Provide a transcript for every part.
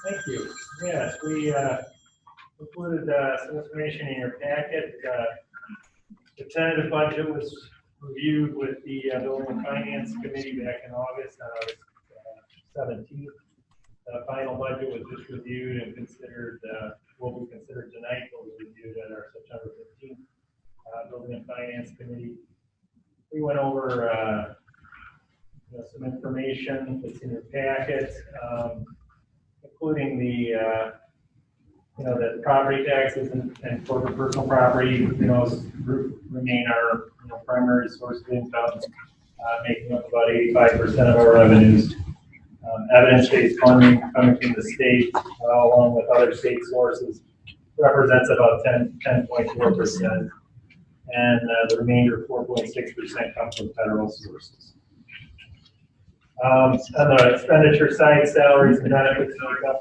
Thank you. Yes, we included some information in your packet. The tentative budget was reviewed with the Building and Finance Committee back in August, on August 17th. The final budget was just reviewed and considered, will be considered tonight, but was reviewed at our September 15th Building and Finance Committee. We went over some information that's in your packet, including the that property taxes and corporate personal property, remain our primary source of income, making up about 85% of our revenues. Evidence-based funding coming from the state, along with other state sources, represents about 10.4%, and the remainder, 4.6%, comes from federal sources. On the expenditure side, salaries and benefits make up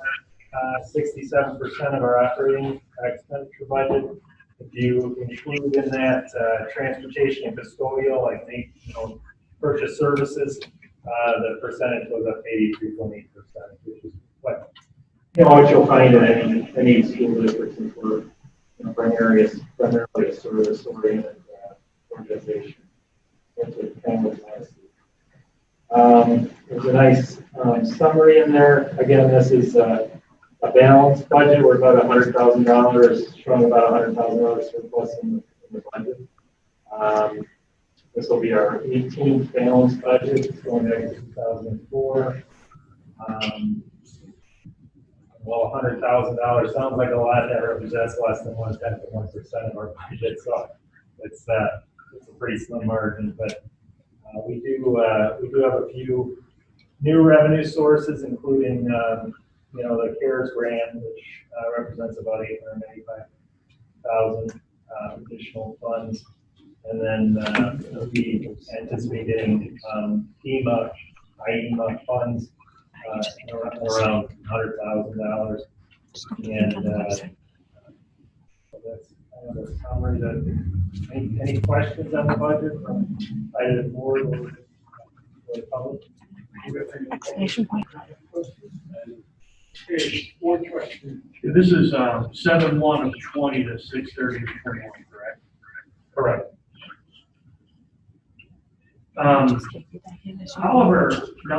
67% of our operating expenditure budget. If you include in that transportation and custodial, like purchase services, the percentage goes up to 83.8%, which is what you'll find in any school district for primarily a service-oriented organization. That's what families want to see. There's a nice summary in there. Again, this is a balanced budget. We're about $100,000, showing about $100,000 surplus in the budget. This will be our 18th balanced budget, going back to 2004. Well, $100,000 sounds like a lot. That represents less than 0.1% of our budget, so it's a pretty slim margin. But we do have a few new revenue sources, including the CARES grant, which represents about $885,000 additional funds, and then we anticipate getting IEMA funds around $100,000, and that's kind of the summary. Any questions on the budget from either the board or the public? Exclamation point. Okay, one question. This is 7/1 of 20 to 6/30 of 21, correct? Correct. However,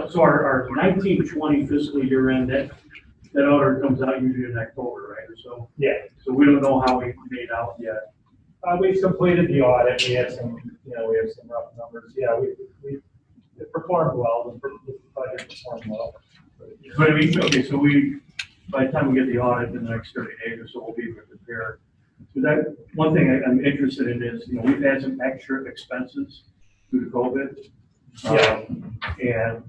so our 1920 fiscal year end, that order comes out usually in October, right? So yeah. So we don't know how we made out yet. We've completed the audit. We have some, rough numbers. Yeah, we performed well. The budget performed well. But I mean, okay, so by the time we get the audit in the next 30 days or so, we'll be able to compare. So that one thing I'm interested in is, we've had some extra expenses due to COVID. And,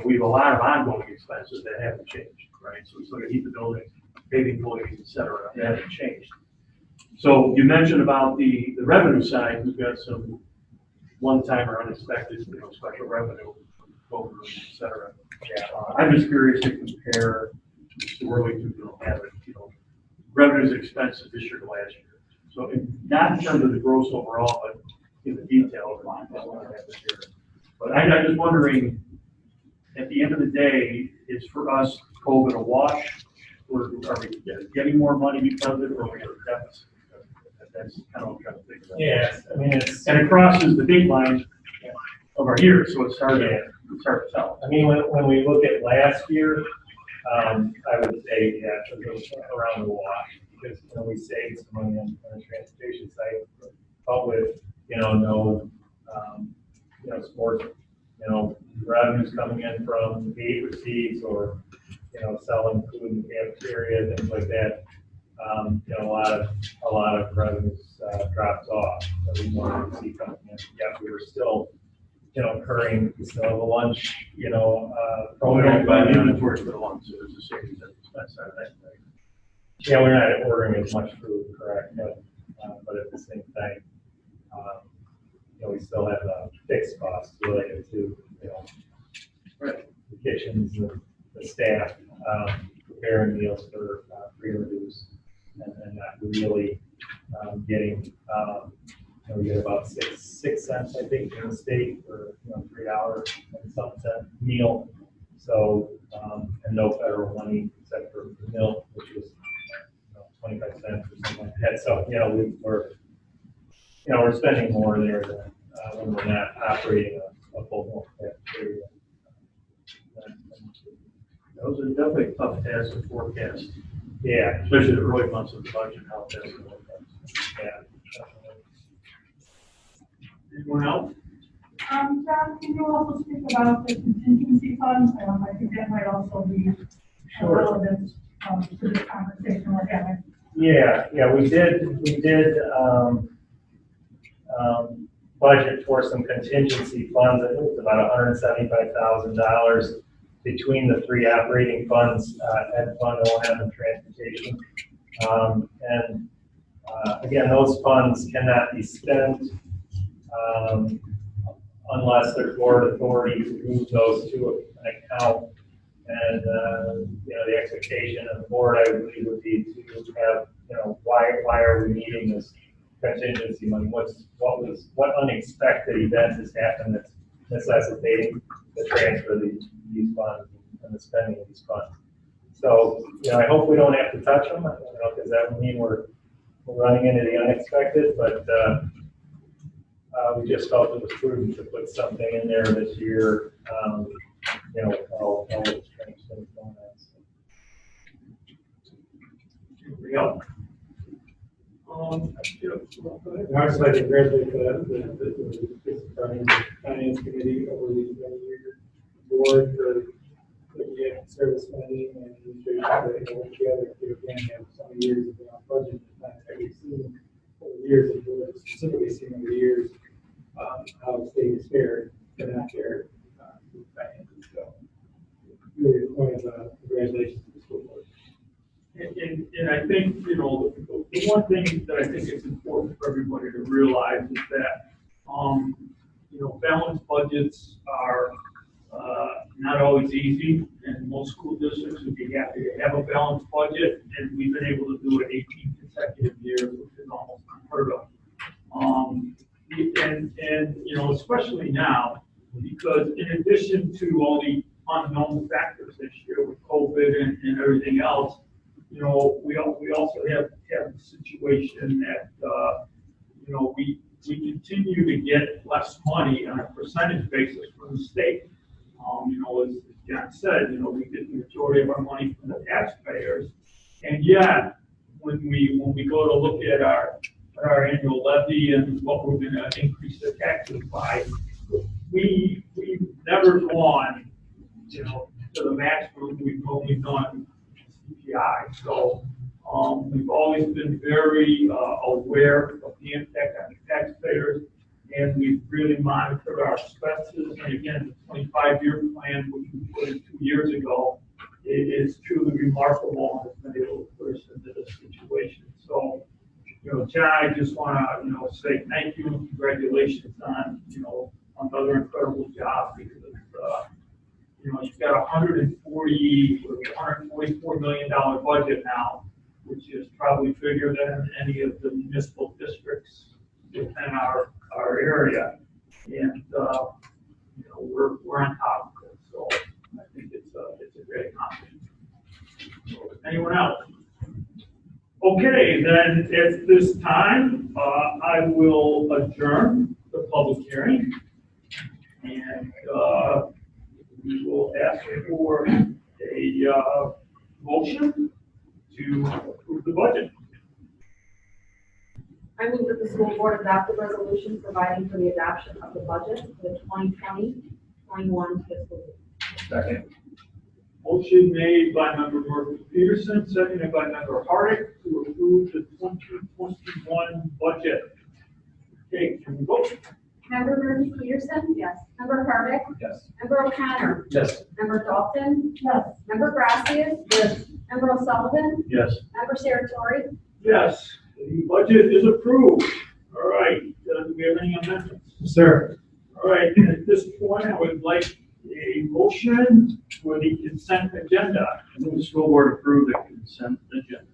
we have a lot of ongoing expenses that haven't changed, right? So we still got to heat the building, pay the employees, et cetera. That hasn't changed. So you mentioned about the revenue side, we've got some one-time or unexpected, special revenue, et cetera. I'm just curious to compare the Worthington have revenues and expenses this year to last year. So not in terms of the gross overall, but in the detail of this year. But I'm just wondering, at the end of the day, is for us COVID a wash, or are we getting more money because of it, or are we at a deficit? That's kind of what I'm trying to think about. Yes, I mean and it crosses the date line of our year, so it's hard to tell. I mean, when we look at last year, I would say it was around the wash, because we saved some money on the transportation side, but with no sports revenues coming in from aid receipts or selling food in the cafeteria, things like that. A lot of revenues dropped off that we wanted to see coming in. Yeah, we were still incurring the lunch, program. But inventory for the lunch, so there's a savings and expense out of that. Right? Yeah, we're not ordering as much food, correct? But at the same time, we still have fixed costs related to, the kitchens, the staff, preparing meals for free or reduced, and not really getting. We get about 6 cents, I think, in the state for $3 and some cent meal. So, and no federal money except for the mill, which was 25 cents or something like that. So, we're spending more there than when we're not operating a full cafeteria. That was definitely a tough task to forecast, Yeah, especially the early months of the budget, how that's going to look. yeah. Anyone else? John, can you also speak about the contingency funds? I think that might also be relevant to the conversation we're having. Yeah, we did budget for some contingency funds. I think it was about $175,000 between the three operating funds, Ed Fund, O&M, and Transportation. Again, those funds cannot be spent unless there's board authority to move those to an account. And, the expectation of the board, I believe, would be to have, why are we needing this contingency money? What unexpected event has happened that's necessitating the transfer of these funds and the spending of these funds? So, I hope we don't have to touch them, because that would mean we're running into the unexpected, but we just felt it was prudent to put something in there this year, with all the strange things going on. Anybody else? I'd just like to congratulate the finance committee over these many years, board for looking at service funding and ensuring that they work together to again have so many years of budget that we've seen over the years, and we've specifically seen over the years how the state is fair and not fair with finances. So, really, a point of congratulations to the school board. And I think, the one thing that I think is important for everybody to realize is that, balanced budgets are not always easy, and most school districts would be happy to have a balanced budget, and we've been able to do it 18 consecutive years, which is almost unheard of. Especially now, because in addition to all the unknown factors this year with COVID and everything else, we also have the situation that, we continue to get less money on a percentage basis from the state. As John said, we get the majority of our money from the taxpayers. And yet, when we go to look at our annual levy and what we're going to increase the taxes by, we've never gone, to the maximum. We've only done CPI. So we've always been very aware of the impact on the taxpayers, and we've really monitored our expenses. And again, the 25-year plan, which we put in 2 years ago, it is truly remarkable and has been able to put us into this situation. So, John, I just want to say thank you and congratulations on another incredible job, because you've got $144 million budget now, which is probably bigger than any of the municipal districts within our area, and we're on top of it. So I think it's a great accomplishment. So, anyone else? Okay, then at this time, I will adjourn the public hearing, and we will ask for a motion to approve the budget. I move that the school board adopt the resolution providing for the adoption of the budget for the 2020-21 fiscal year. Second. Motion made by member Murphy-Peterson, seconded by member Harddick, to approve the 2021 budget. Okay, can we vote? Member Murphy-Peterson? Yes. Member Harddick? Yes. Member O'Connor? Yes. Member Dalton? Yes. Member Gracias? Yes. Member O'Sullivan? Yes. Member Saratori? Yes, the budget is approved. All right, do we have any amendments? Sir. All right, at this point, I would like a motion for the consent agenda. I move the school board approve the consent agenda.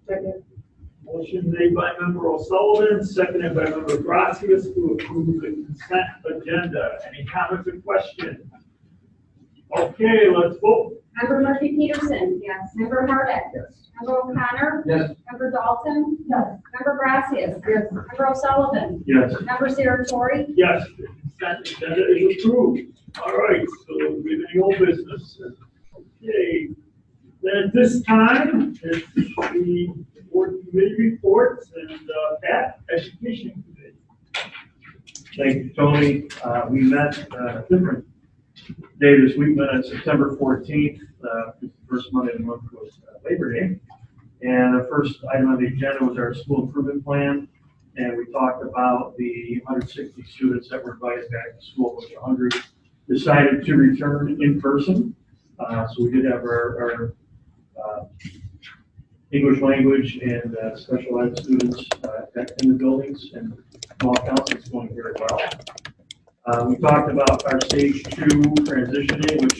Second. Motion made by member O'Sullivan, seconded by member Gracias, to approve the consent agenda. Any comments or questions? Okay, let's vote. Member Murphy Peterson. Yes. Member Hardek. Yes. Member O'Connor. Yes. Member Dalton. Yes. Member Gracias. Yes. Member O'Sullivan. Yes. Member Siratori. Yes, consent agenda is approved. All right, so we have any old business. Okay, then at this time, it's the board committee reports and Pat, education committee. Thank you, Tony. We met a different day this week, but on September 14th, the first Monday of the month was Labor Day. And the first item on the agenda was our school improvement plan. And we talked about the 160 students that were invited back to school, which 100 decided to return in person. So we did have our English language and special ed students back in the buildings, and small counseling is going very well. We talked about our stage 2 transitioning, which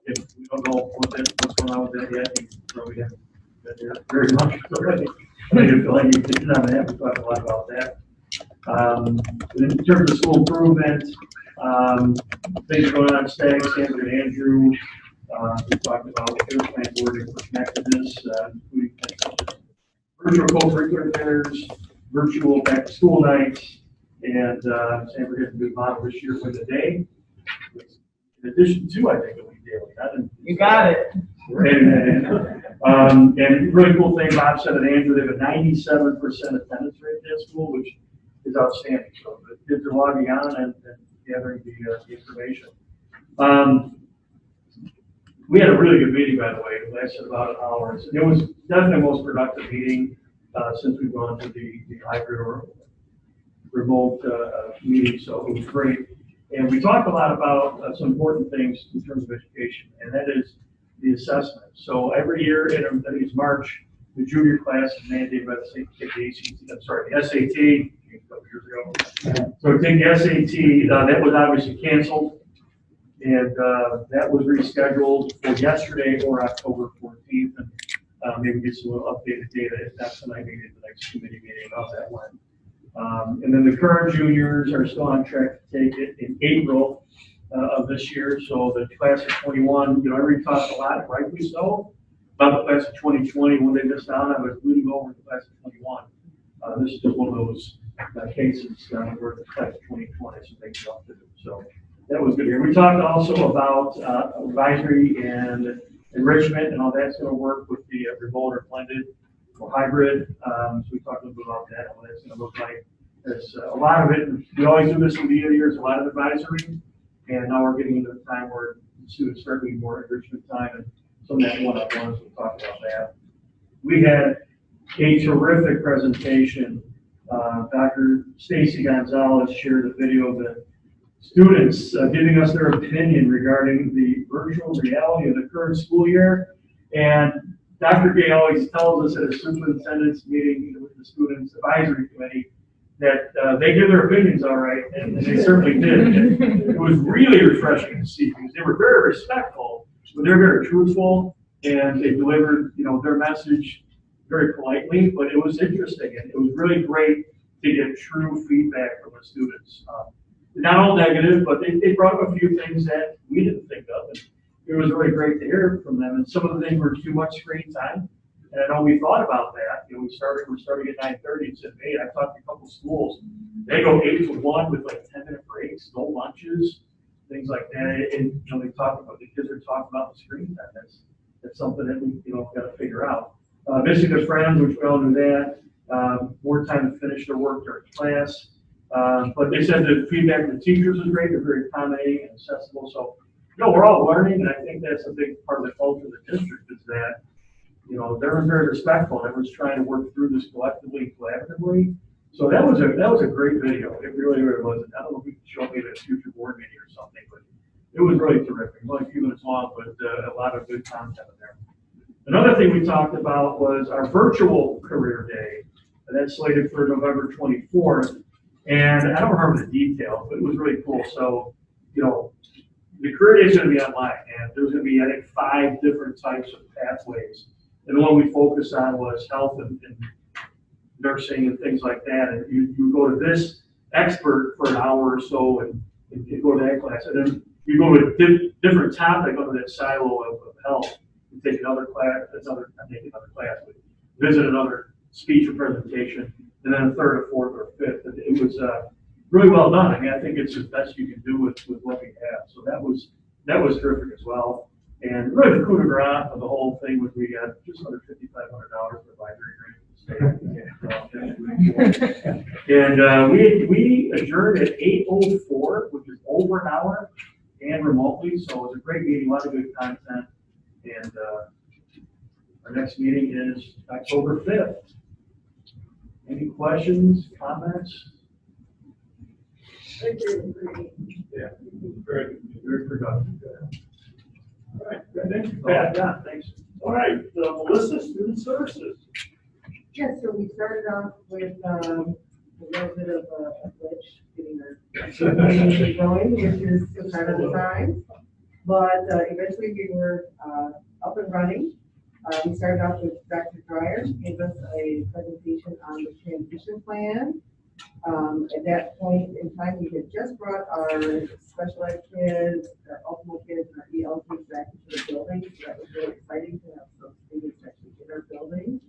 if we don't know what's going on with that yet, you probably haven't been there very much already. I feel like you did not have to talk a lot about that. In terms of school improvement, things going on at Stagg, Sanford, and Andrew. We talked about care plan board for connectedness, including virtual co-curricular fairs, virtual back to school nights, and Sanford had a new model this year for the day. In addition to, I think, a week daily. You got it. And really cool thing, Bob said at Andrew, they have a 97% attendance rate at that school, which is outstanding. So the kids are logging on and gathering the information. We had a really good meeting, by the way. It lasted about an hour. It was definitely the most productive meeting since we've gone to the hybrid or remote meeting, so it was great. And we talked a lot about some important things in terms of education, and that is the assessment. So every year, I think it's March, the junior class is mandated by the the SAT, a couple years ago. So take the SAT, that was obviously canceled, and that was rescheduled for yesterday or October 14th, and maybe get some little updated data, if not tonight, maybe at the next committee meeting about that one. And then the current juniors are still on track to take it in April of this year. So the class of 21, everybody talks a lot, rightly so, about the class of 2020. When they missed out, I was leading over the class of 21. This is just one of those cases where the class of 2020 is a big jump to do. So that was good here. We talked also about advisory and enrichment and how that's going to work with the remote or blended or hybrid. So we talked a little bit about that and what that's going to look like. There's a lot of it. We always do this in the beginning of the year. There's a lot of advisory. And now we're getting into the time where students start doing more enrichment time and some of that one-on-ones. We'll talk about that. We had a terrific presentation. Dr. Stacy Gonzalez shared a video of the students giving us their opinion regarding the virtual reality of the current school year. And Dr. Gay always tells us at a superintendent's meeting with the students advisory committee that they give their opinions all right, and they certainly did. It was really refreshing to see because they were very respectful, but they're very truthful, and they delivered, their message very politely. But it was interesting, and it was really great to get true feedback from the students. Not all negative, but they brought up a few things that we didn't think of, and it was really great to hear from them. And some of the things were too much screen time. And I know we thought about that. We're starting at 9:30 and said, hey, I talked to a couple schools. They go 8 to 1 with like 10-minute breaks, no lunches, things like that. And they talk about the kids are talking about the screen time. That's something that we got to figure out. Missing their friends, which we all do that. More time to finish their work during class. But they said the feedback from the teachers was great. They're very accommodating and accessible. So we're all learning, and I think that's a big part of the culture of the district is that they were very respectful. Everyone's trying to work through this collectively, collaboratively. So that was a great video. It really was. I don't know if we can show me at a future board meeting or something, but it was really terrific. Only a few minutes long, but a lot of good content in there. Another thing we talked about was our virtual career day, and that's slated for November 24th. And I don't remember the details, but it was really cool. So, the career day is going to be online, and there's going to be, I think, 5 different types of pathways. And the one we focused on was health and nursing and things like that. And you go to this expert for an hour or so and go to that class. And then we go to different topic under that silo of health. We take another class, not take another class, but visit another speech or presentation, and then a third or fourth or fifth. And it was really well done. I mean, I think it's the best you can do with what we have. So that was terrific as well. And really the coup de grace of the whole thing was we got just under $5,500 for advisory grant. And we adjourned at 8:04, which is over an hour, and remotely. So it was a great meeting, a lot of good content. And our next meeting is October 5th. Any questions, comments? Yeah, very, Very productive. all right, good, thank you. Yeah, thanks. All right, Melissa, Student Services. Yes, so we started off with a little bit of a glitch getting our meeting going, which is still kind of the time. But eventually we were up and running. We started off with Dr. Dreyer, gave us a presentation on the transition plan. At that point in time, we had just brought our special ed kids, our ultimate kids, and our EL kids back into the building. So that was really exciting to have some students actually in our building.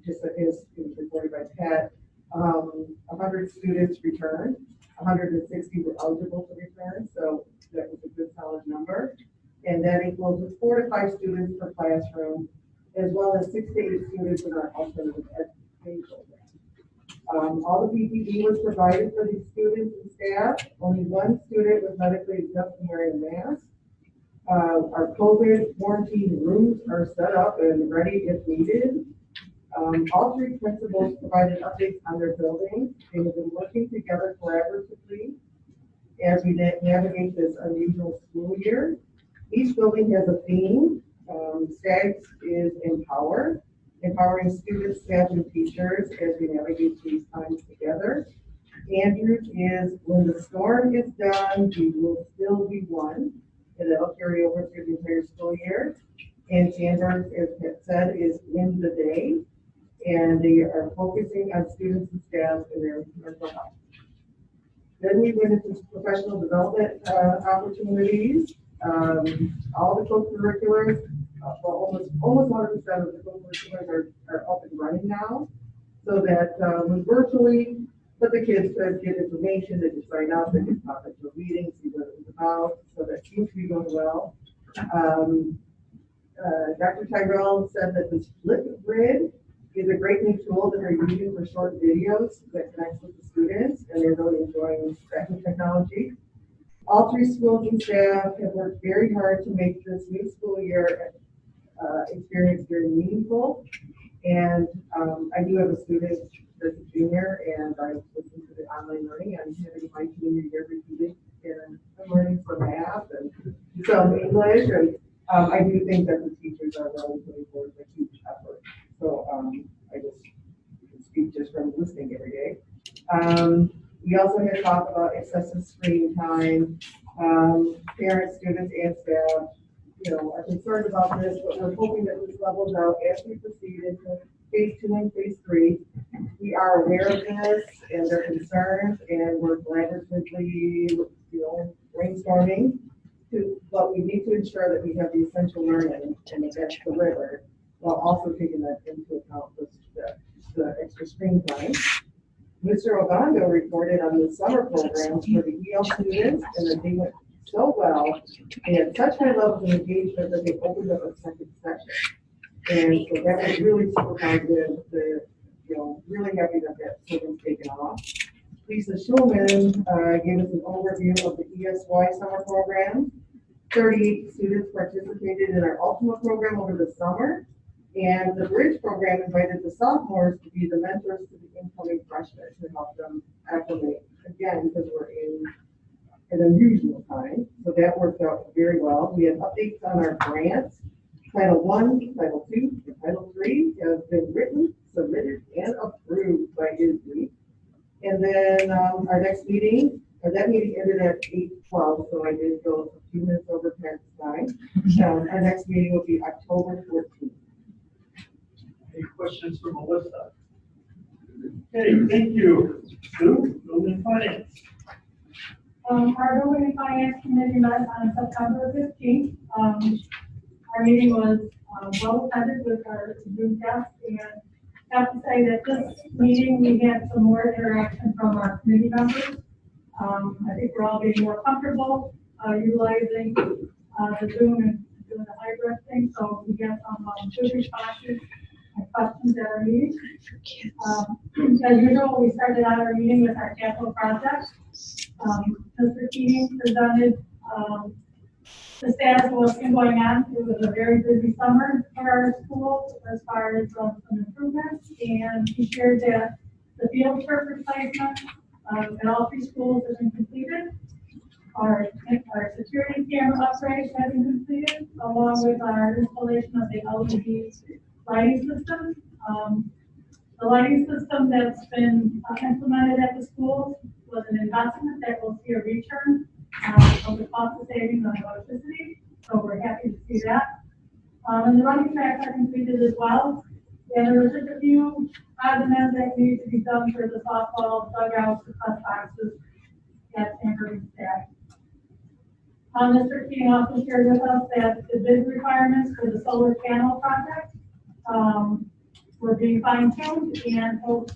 Just as it was reported by Pat, 100 students returned, 160 were eligible to return, so that was a good solid number. And that equals 4 to 5 students per classroom, as well as 6 to 8 students in our alternative education program. All the PPE was provided for these students and staff. Only one student was medically exempt from wearing a mask. Our COVID quarantine rooms are set up and ready if needed. All 3 principals provided updates on their buildings. They have been working together collaboratively as we navigate this unusual school year. Each building has a theme. STAGS is Empower, empowering students, staff, and teachers as we navigate these times together. Andrews is When the Storm is Done, We Will Still Be One, and that'll carry over through the entire school year. And Sandberg, as Pat said, is Win the Day, and they are focusing on students and staff and their mental health. Then we went into professional development opportunities. All the co-curriculars, well, almost 100% of the co-curriculars are up and running now, so that when virtually, but the kids could get information, they could sign up, they could talk at the meeting, see what it was about, so that seems to be going well. Dr. Tyrell said that the Flipgrid is a great new tool that they're using for short videos that connects with the students, and they're really enjoying tracking technology. All 3 schools and staff have worked very hard to make this new school year experience very meaningful. And I do have a student that's a junior, and I listen to the online learning. I'm having my junior year repeated, and I'm learning some math and some English. And I do think that the teachers are really putting forward a huge effort. So I just speak just from listening every day. We also had talked about excessive screen time. Parents, students, and staff, are concerned about this, but we're hoping that this levels out as we proceed into phase 2 and phase 3. We are aware of this and their concerns, and we're collaboratively, brainstorming. But we need to ensure that we have the essential learning and that that's delivered, while also taking that into account the extra screen time. Mr. Obando reported on the summer programs for the EL students, and that they went so well. They had such high levels of engagement that they opened up a second session. And so that was really super positive. Really happy that program's taken off. Lisa Schulman gave us an overview of the ESY summer program. 38 students participated in our Ultima program over the summer. And the Bridge program invited the sophomores to be the mentors to the incoming freshmen to help them acclimate, again, because we're in an unusual time. So that worked out very well. We have updates on our grants. Title I, Title II, and Title III have been written, submitted, and approved by ISB. And then our next meeting, that meeting ended at 8:12, so I did go a few minutes over past time. Our next meeting will be October 14th. Any questions for Melissa? Okay, thank you. Sue, building finance. Our building and finance committee met on September 15th. Our meeting was well attended with our Zoom guests, and I have to say that this meeting, we had some more interaction from our committee members. I think we're all getting more comfortable utilizing the Zoom and doing the hybrid thing, so we get some good responses and questions at our meeting. As usual, we started out our meeting with our capital projects. Mr. Keating presented the status of what's been going on. It was a very busy summer for our school as far as some improvements, and he shared that the field turf replacement at all three schools has been completed. Our security camera upgrades have been completed, along with our installation of the LED lighting system. The lighting system that's been implemented at the schools was an investment that will see a return of the cost of savings on electricity, so we're happy to see that. And the running tracks are completed as well. And there was just a few odds and ends that need to be done for the softball dugouts, the press boxes, at Sanford Stack. Mr. King also shared with us that the bid requirements for the solar panel project were being fine-tuned, and hope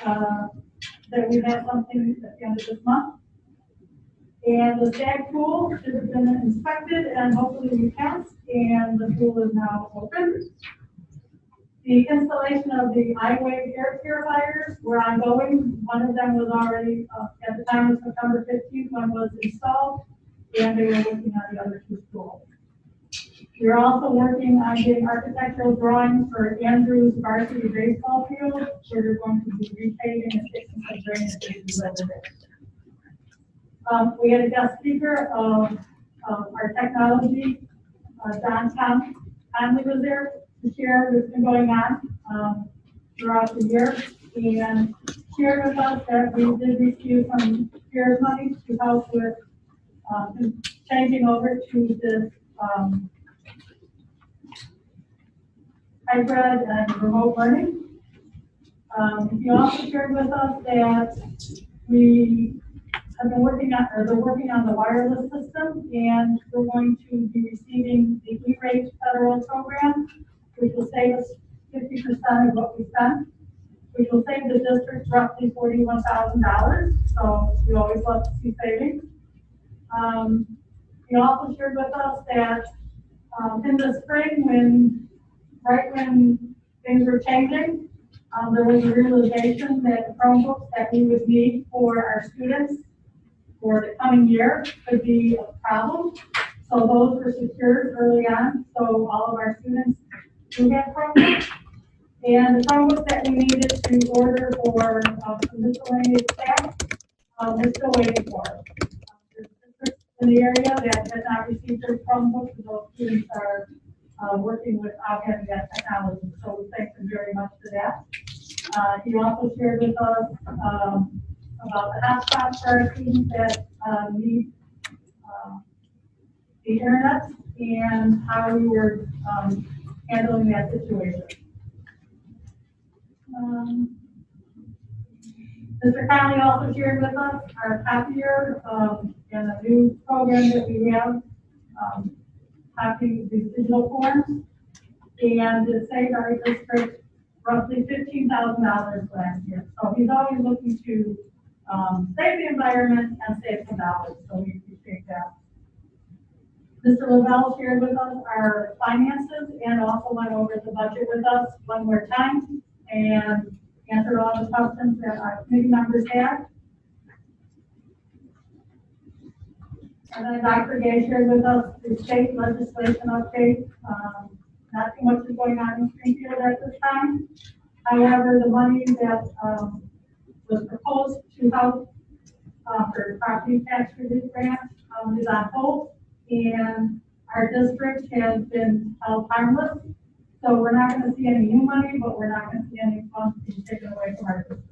that we have something at the end of this month. And the stag pool should have been inspected, and hopefully we passed, and the pool is now open. The installation of the iWave air purifiers were ongoing. One of them was already, at the time of September 15th, one was installed, and they were working on the other two schools. We're also working on getting architectural drawings for Andrews varsity baseball field, where they're going to be repaving and fixing some drainage issues over there. We had a guest speaker of our technology, Don Conley was there to share what's been going on throughout the year, and shared with us that we did receive some CARES money to help with changing over to this hybrid and remote learning. He also shared with us that we have been working on, or they're working on the wireless system, and we're going to be receiving the E-rate federal program, which will save us 50% of what we spent, which will save the district roughly $41,000. So we always love to see savings. He also shared with us that in the spring, right when things were changing, there was a realization that the Chromebooks that we would need for our students for the coming year could be a problem. So those were secured early on, so all of our students do have Chromebooks. And the Chromebooks that we needed to order for miscellaneous staff, we're still waiting for. There's districts in the area that has not received their Chromebooks, so those students are working without having that technology. So we thank them very much for that. He also shared with us about the hotspots for our students that need the internet and how we were handling that situation. Mr. Conley also shared with us our copier and a new program that we have, copying these digital forms, and it saved our district roughly $15,000 last year. So he's always looking to save the environment and save some dollars, so we appreciate that. Mr. Lavelle shared with us our finances and also went over the budget with us one more time and answered all the questions that our committee members had. And then Dr. Gay shared with us the state legislation update. Not too much is going on in Springfield at this time. However, the money that was proposed to help for property tax relief grants is on hold, and our district has been held harmless. So we're not going to see any new money, but we're not going to see any funds being taken away from our district.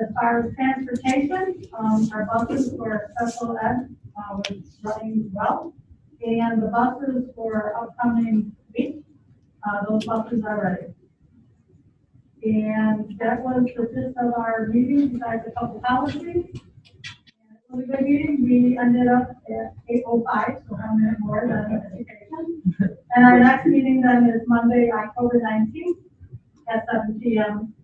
As far as transportation, our buses for special ed was running well, and the buses for upcoming week, those buses are ready. And that was the gist of our meeting, besides a couple policies. And a good meeting. We ended up at 8:05, so 1 minute more than education. And our next meeting then is Monday, October 19th at 7 p.m.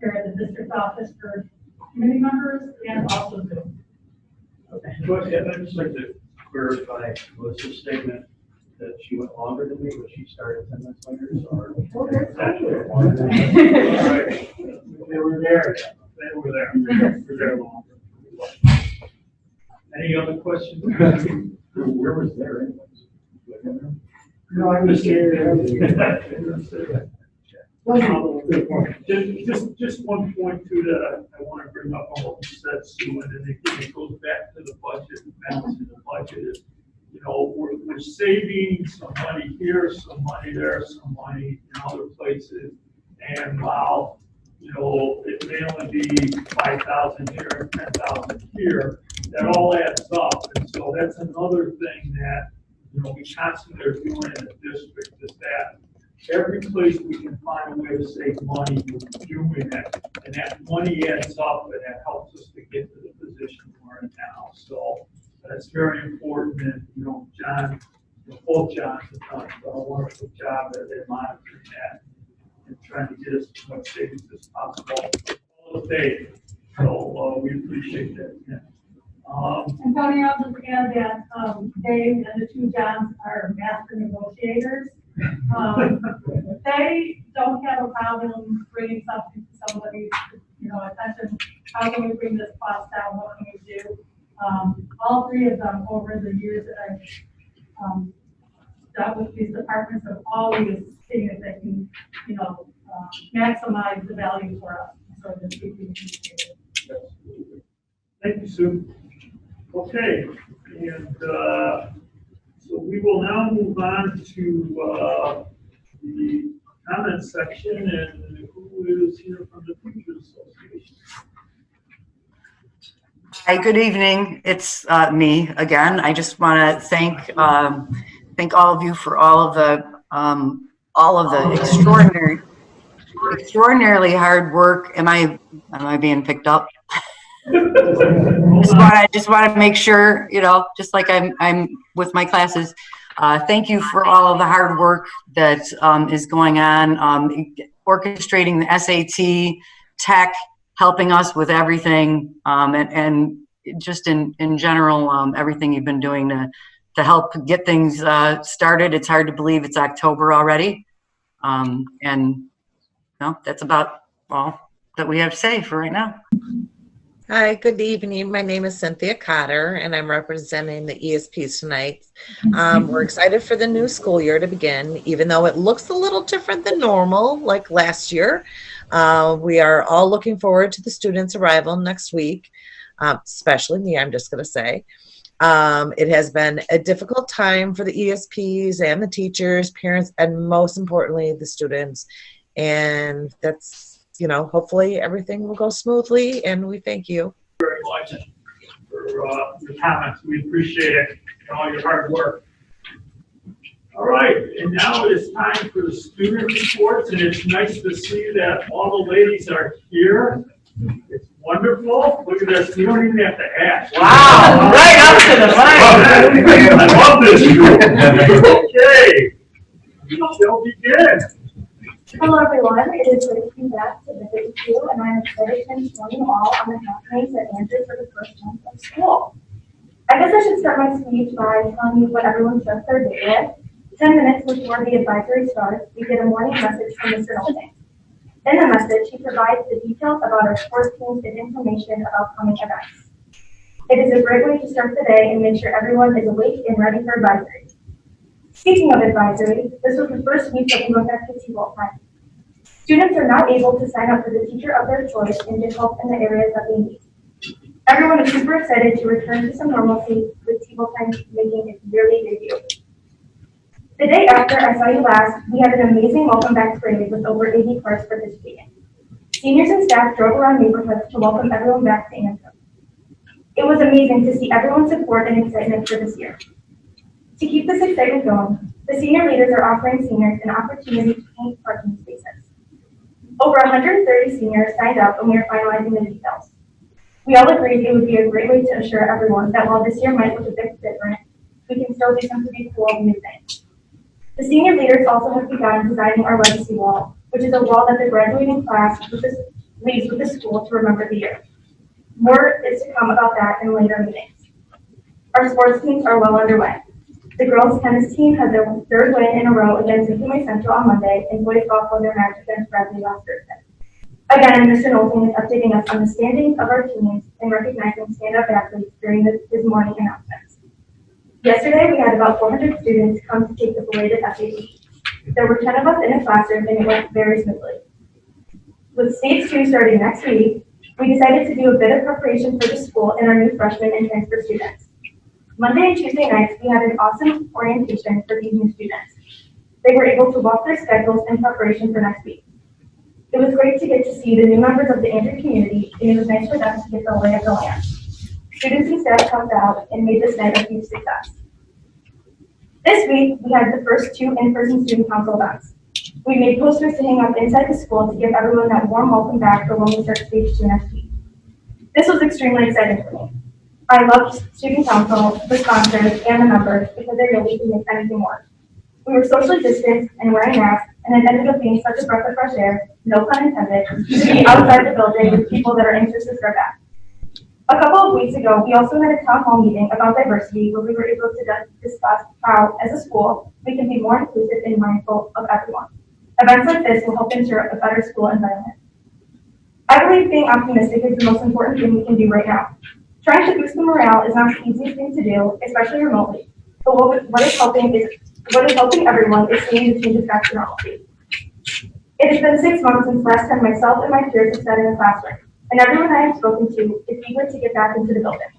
here at the district office for committee members and also Zoom. But I'd just like to verify Melissa's statement that she went longer than me, but she started 10 minutes later, so. All right. They were there. They were there. They were there longer. Any other questions? Where was there anyways? No, I was here. Just one point too that I want to bring up on what you said, Sue, and then it goes back to the budget, and balancing the budget is, you know, we're saving some money here, some money there, some money in other places. And while, you know, it may only be 5,000 here and 10,000 here, that all adds up. And so that's another thing that, you know, we constantly are doing in the district is that every place we can find a way to save money, we're doing it. And that money adds up and that helps us to get to the position we're in now. So that's very important. And, you know, John, both Johns have done a wonderful job at monitoring that and trying to get us as much savings as possible all the day. So we appreciate that. Yeah. And Tony, I'll just add that Dave and the two Johns are master negotiators. They don't have a problem bringing something to somebody's, you know, attention. How can we bring this cost down? What can we do? All three of them over the years that I've dealt with these departments have always seen if they can, you know, maximize the value for us. So this we can appreciate it. Thank you, Sue. Okay, and so we will now move on to the comment section, and who is here from the Teachers Association? Hi, good evening. It's me again. I just want to thank all of you for all of the extraordinarily hard work. Am I being picked up? just want to make sure, you know, just like I'm with my classes. Thank you for all of the hard work that is going on, orchestrating the SAT, tech, helping us with everything, and just in general, everything you've been doing to help get things started. It's hard to believe it's October already, and no, that's about all that we have to say for right now. Hi, good evening. My name is Cynthia Cotter, and I'm representing the ESPs tonight. We're excited for the new school year to begin, even though it looks a little different than normal, like last year. We are all looking forward to the students' arrival next week, especially me, I'm just going to say. It has been a difficult time for the ESPs and the teachers, parents, and most importantly, the students. And that's, you know, hopefully everything will go smoothly, and we thank you Very much for your comments. We appreciate it and all your hard work. All right, and now it is time for the student reports, and it's nice to see that all the ladies are here. It's wonderful. Look at this. You don't even have to ask. Wow, right up to the mic. I love this group. Okay. Shall begin. Hello everyone, it is great to be back to visit with you, and I'm excited to inform you all on the happenings at Andrew for the first month of school. I guess I should start my speech by telling you what everyone starts their day with. 10 minutes before the advisory starts, we get a morning message from Mr. Nolte. In the message, he provides the details about our sports teams and information about coming events. It is a great way to start the day and make sure everyone is awake and ready for advisory. Speaking of advisory, this was the first week that we went back to T-ball time. Students are now able to sign up for the teacher of their choice and get help in the areas that they need. Everyone is super excited to return to some normalcy with T-ball time making its yearly debut. The day after I saw you last, we had an amazing welcome back parade with over 80 cars participating. Seniors and staff drove around neighborhoods to welcome everyone back to Anthem. It was amazing to see everyone's support and excitement for this year. To keep this excitement going, the senior leaders are offering seniors an opportunity to paint parking spaces. Over 130 seniors signed up, and we are finalizing the details. We all agreed it would be a great way to assure everyone that while this year might look a bit different, we can still do some pretty cool new things. The senior leaders also have begun designing our legacy wall, which is a wall that the graduating class leaves with the school to remember the year. More is to come about that in later meetings. Our sports teams are well underway. The girls tennis team had their third win in a row against Nicolay Central on Monday, and boys golf won their match against Bradley last Thursday. Again, Mr. Knowlton is updating us on the standings of our teams and recognizing standout athletes during his morning announcements. Yesterday, we had about 400 students come to take the belated SAT. There were 10 of us in a classroom, and it went very smoothly. With Stage 2 starting next week, we decided to do a bit of preparation for the school and our new freshmen and transfer students. Monday and Tuesday nights, we had an awesome orientation for these new students. They were able to walk their schedules in preparation for next week. It was great to get to see the new members of the Andrew community, and it was nice for them to get the lay of the land. Students and staff helped out and made this night a huge success. This week, we had the first 2 in-person student council events. We made posters to hang up inside the school to give everyone that warm welcome back for when we start Stage 2 next week. This was extremely exciting for me. I loved student council, the sponsors, and the members because they really can make anything work. We were socially distanced and wearing masks, and it ended up being such a breath of fresh air, no pun intended, to be outside the building with people that are anxious to start back. A couple of weeks ago, we also had a town hall meeting about diversity where we were able to discuss how, as a school, we can be more inclusive and mindful of everyone. Events like this will help ensure a better school environment. I believe being optimistic is the most important thing we can do right now. Trying to boost the morale is not the easiest thing to do, especially remotely. But what is helping everyone is seeing the changes back to normalcy. It has been 6 months since last time myself and my peers have sat in a classroom, and everyone I have spoken to is eager to get back into the building.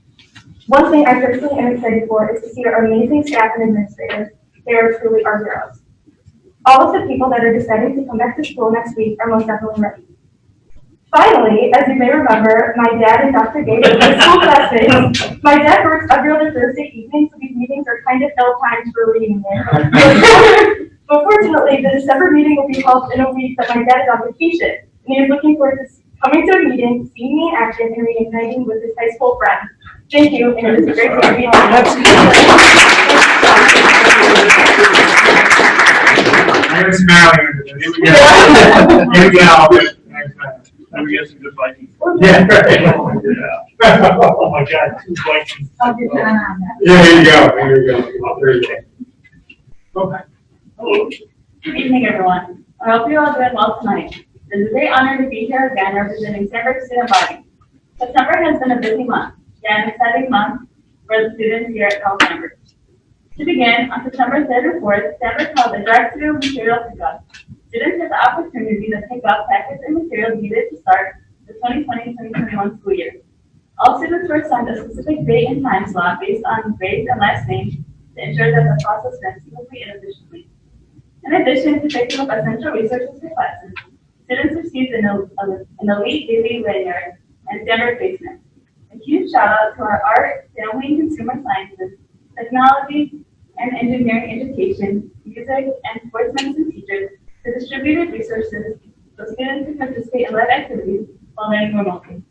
One thing I personally am excited for is to see our amazing staff and administrators. They are truly our heroes. All of the people that are deciding to come back to school next week are most definitely ready. Finally, as you may remember, my dad and Dr. Gates are my school classmates. My dad works every other Thursday evening, so these meetings are kind of ill-timed for reading it. But fortunately, the December meeting will be held in a week that my dad is on vacation, and he is looking forward to coming to a meeting, seeing me in action, and reuniting with his high school friends. Thank you, and it is a great day to be I'm smiling. Here we go. Here we go. And we get some good Vikings. Yeah, right. Yeah. Oh my God, 2 Vikings. I'll get that on that. Yeah, there you go, there you go. There you go. Okay. Hello. Good evening, everyone. I hope you're all doing well tonight. It is a great honor to be here again representing Sandburg Student Body. September has been a busy month, yet an exciting month for the students here at Cal Sandburg. To begin, on September 3rd and 4th, Sandburg held a drive-through material pickup. Students had the opportunity to pick up packets and materials needed to start the 2020-2021 school year. All students were assigned a specific date and time slot based on grades and last name to ensure that the process went smoothly and efficiently. In addition to picking up essential resources for classes, students received an elite daily lanyard and standard basement. A huge shout out to our art, family and consumer sciences, technology and engineering education, music, and sports medicine teachers who distributed resources so students could participate in live activities while learning remotely.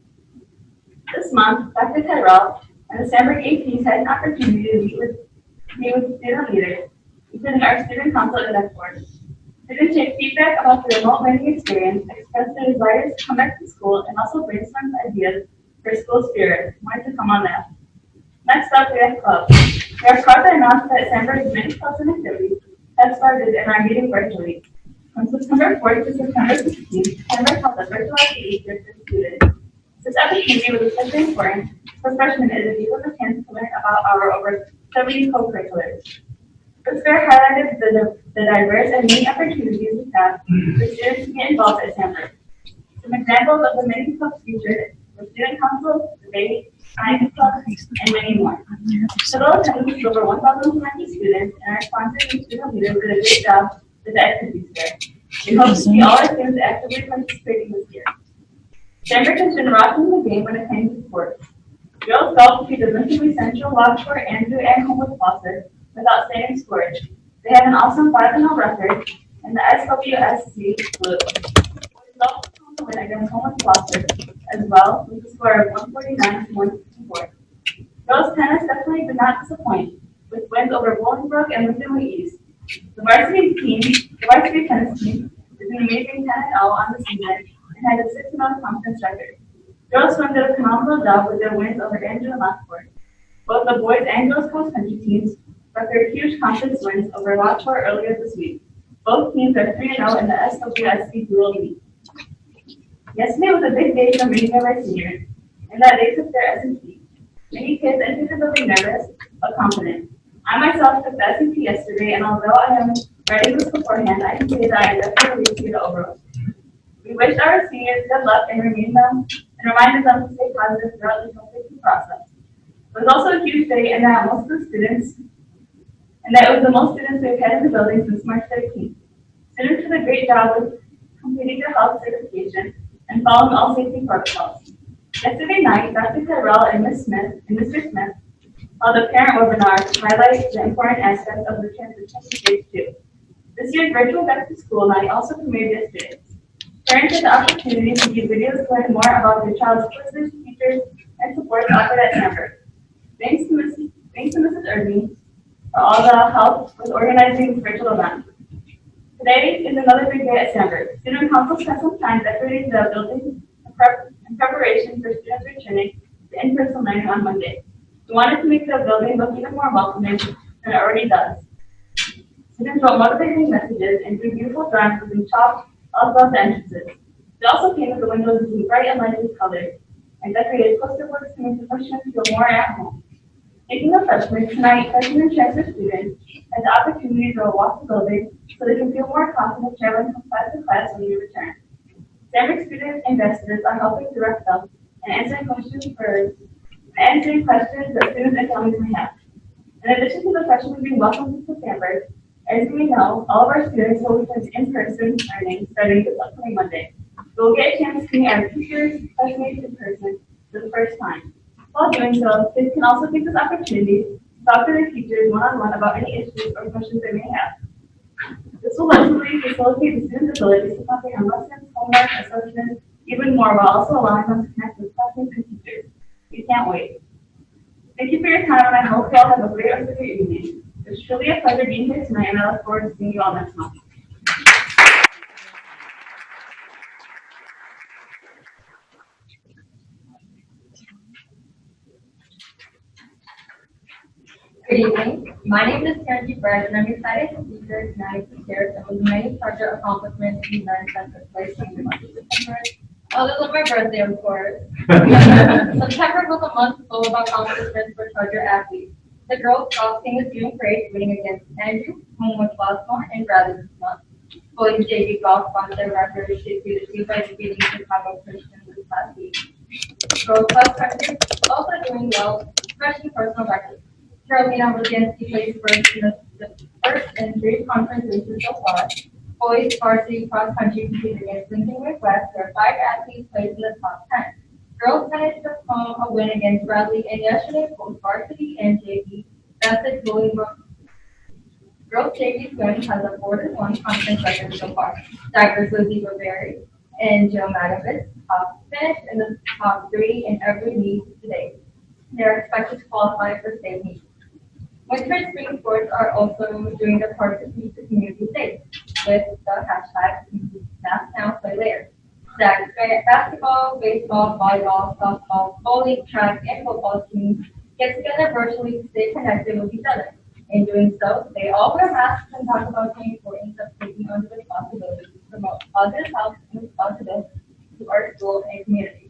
This month, Dr. Tyrell and the Sandburg APs had an opportunity to meet with student leaders, including our student council and board. Students shared feedback about the remote learning experience, expressed their desires to come back to school, and also brainstormed ideas for school spirit. More to come on that. Next up, we have clubs. We are proud to announce that Sandburg's many clubs and activities have started and are meeting virtually. From September 4th to September 16th, Sandburg held a virtual activity for students. This opportunity was especially important for freshmen as it gave us a chance to learn about our over 70 co-curriculars. The fair highlighted the diverse and many opportunities we have for students to get involved at Sandburg. Some examples of the many clubs featured were student council, debate, science club, and many more. Total attendance was over 1,200 students, and our sponsors and student leaders did a great job with the activities fair. We hope to see all our students actively participating this year. Sandburg has been rocking the game when it comes to sports. Girls golf defeated the Nicolay Central Lobster Andrew and Homewood Foster with outstanding scores. They have an awesome 5-0 record in the SWSC Blue. Boys golf won against Homewood Foster as well, with a score of 149 to 164. Girls tennis definitely did not disappoint, with wins over Bolingbrook and Lincoln East. The varsity tennis team, is an amazing 10-0 on the season and had a 6-0 conference record. Girls swim did a phenomenal job with their wins over Andrew and Lockport. Both the boys and girls cross country teams record huge conference wins over Lockport earlier this week. Both teams are 3-0 in the SWSC Dual League. Yesterday was a big day for many of our seniors, and that they took their SAT. Many kids entered the building nervous, but confident. I myself took the SAT yesterday, and although I am writing this beforehand, I can say that I definitely received the overall. We wished our seniors good luck and reminded them to stay positive throughout the whole process. It was also a huge day in that it was the most students we've had in the building since March 13th. Students did a great job with completing their health certification and following all safety protocols. Yesterday night, Dr. Tyrell and Mr. Smith held a parent webinar to highlight the important aspects of the transition to stage 2. This year's virtual back to school night also premiered yesterday. Parents had the opportunity to view videos to learn more about their child's courses, teachers, and supports offered at Stanford. Thanks to Mrs. Irving for all the help with organizing this virtual event. Today is another big day at Stanford. Student council spent some time decorating the building in preparation for students returning to in-person learning on Monday. We wanted to make the building look even more welcoming than it already does. Students wrote motivating messages and drew beautiful drawings using chalk all throughout the entrances. They also painted the windows using bright and lively colors and decorated poster boards to make the freshmen feel more at home. Speaking of freshmen, tonight, freshmen and transfer students had the opportunity to walk the building so they can feel more confident traveling from class to class when they return. Stanford student ambassadors are helping direct them and answering questions that students and families may have. In addition to the freshmen being welcomed to Stanford, as we know, all of our students will return to in-person learning starting this upcoming Monday. We will get a chance to meet our teachers, classmates in person for the first time. While doing so, kids can also take this opportunity to talk to their teachers one-on-one about any issues or questions they may have. This will hopefully facilitate the students' abilities to comprehend lessons, homework, assessments, even more, while also allowing them to connect with classmates and teachers. We can't wait. Thank you for your time, and I hope you all have a great rest of your evening. It's truly a pleasure being here tonight, and I look forward to seeing you all next month. Good evening. My name is Karen Bragg, and I'm excited to be here tonight to share some of the many project accomplishments and events that took place during the month of September. Other than my birthday, of course. September was a month full of accomplishments for Charger athletes. The girls' golf team is doing great, winning against Andrew, Homewood Baltimore, and Bradley this month. Boys JV golf won their record to by defeating Chicago Christian this past week. Girls cross country is also doing well, especially personal records. Carolina Williamski placed first in 3 conference races so far. Boys varsity cross country competed against Lincoln Northwest, where 5 athletes placed in the top 10. Girls managed to home a win against Bradley, and yesterday both varsity and JV bested Bolingbrook. Girls JV swim has a 4-1 conference record so far. Divers Lizzie Riveri and Joe Magavitz finished in the top 3 in every meet today. They are expected to qualify for state meets. Winter and spring sports are also doing their part to keep the community safe with the hashtag Mask Now Play Later. Stags basketball, baseball, volleyball, softball, bowling, track, and football teams get together virtually to stay connected with each other. In doing so, they all wear masks and talk about the importance of taking on the responsibility to promote positive health and responsibility to our school and community.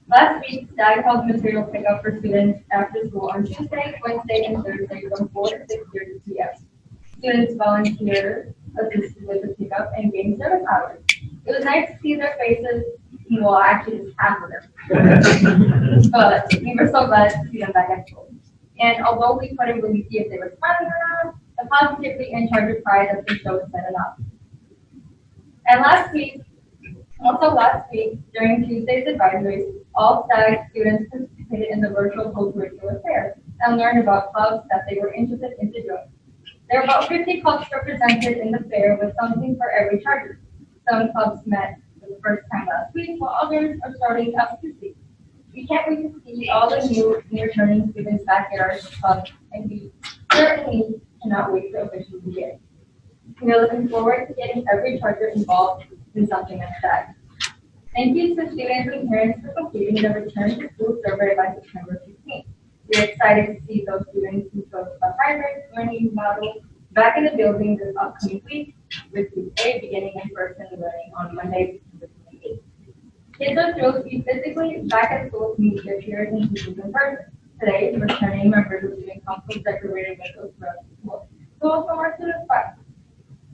Last week, STAG held material pickup for students after school on Tuesday, Wednesday, and Thursday from 4 to 6:30 p.m. Students volunteered, assisted with the pickup, and gained service hours. It was nice to see their faces, well, actually just half of them. But we were so glad to see them back at school. And although we couldn't really see if they were smiling or not, the positivity and Charger pride that they showed said enough. And last week, during Tuesday's advisories, all STAG students participated in the virtual co-curricular fair and learned about clubs that they were interested in doing. There are about 50 clubs represented in the fair with something for every Charger. Some clubs met with first time last week, while others are starting up this week. We can't wait to see all the new returning students back at our club, and we certainly cannot wait to officially begin. We are looking forward to getting every Charger involved in something like that. Thank you to students and parents for completing the return to school survey by September 15th. We're excited to see those students who took the hybrid learning model back in the building this upcoming week, with Group A beginning in-person learning on Monday, September 28th. Kids are thrilled to be physically back at school to meet their peers and teachers in person. Today, returning members of student council decorated windows throughout the school. So from our students back.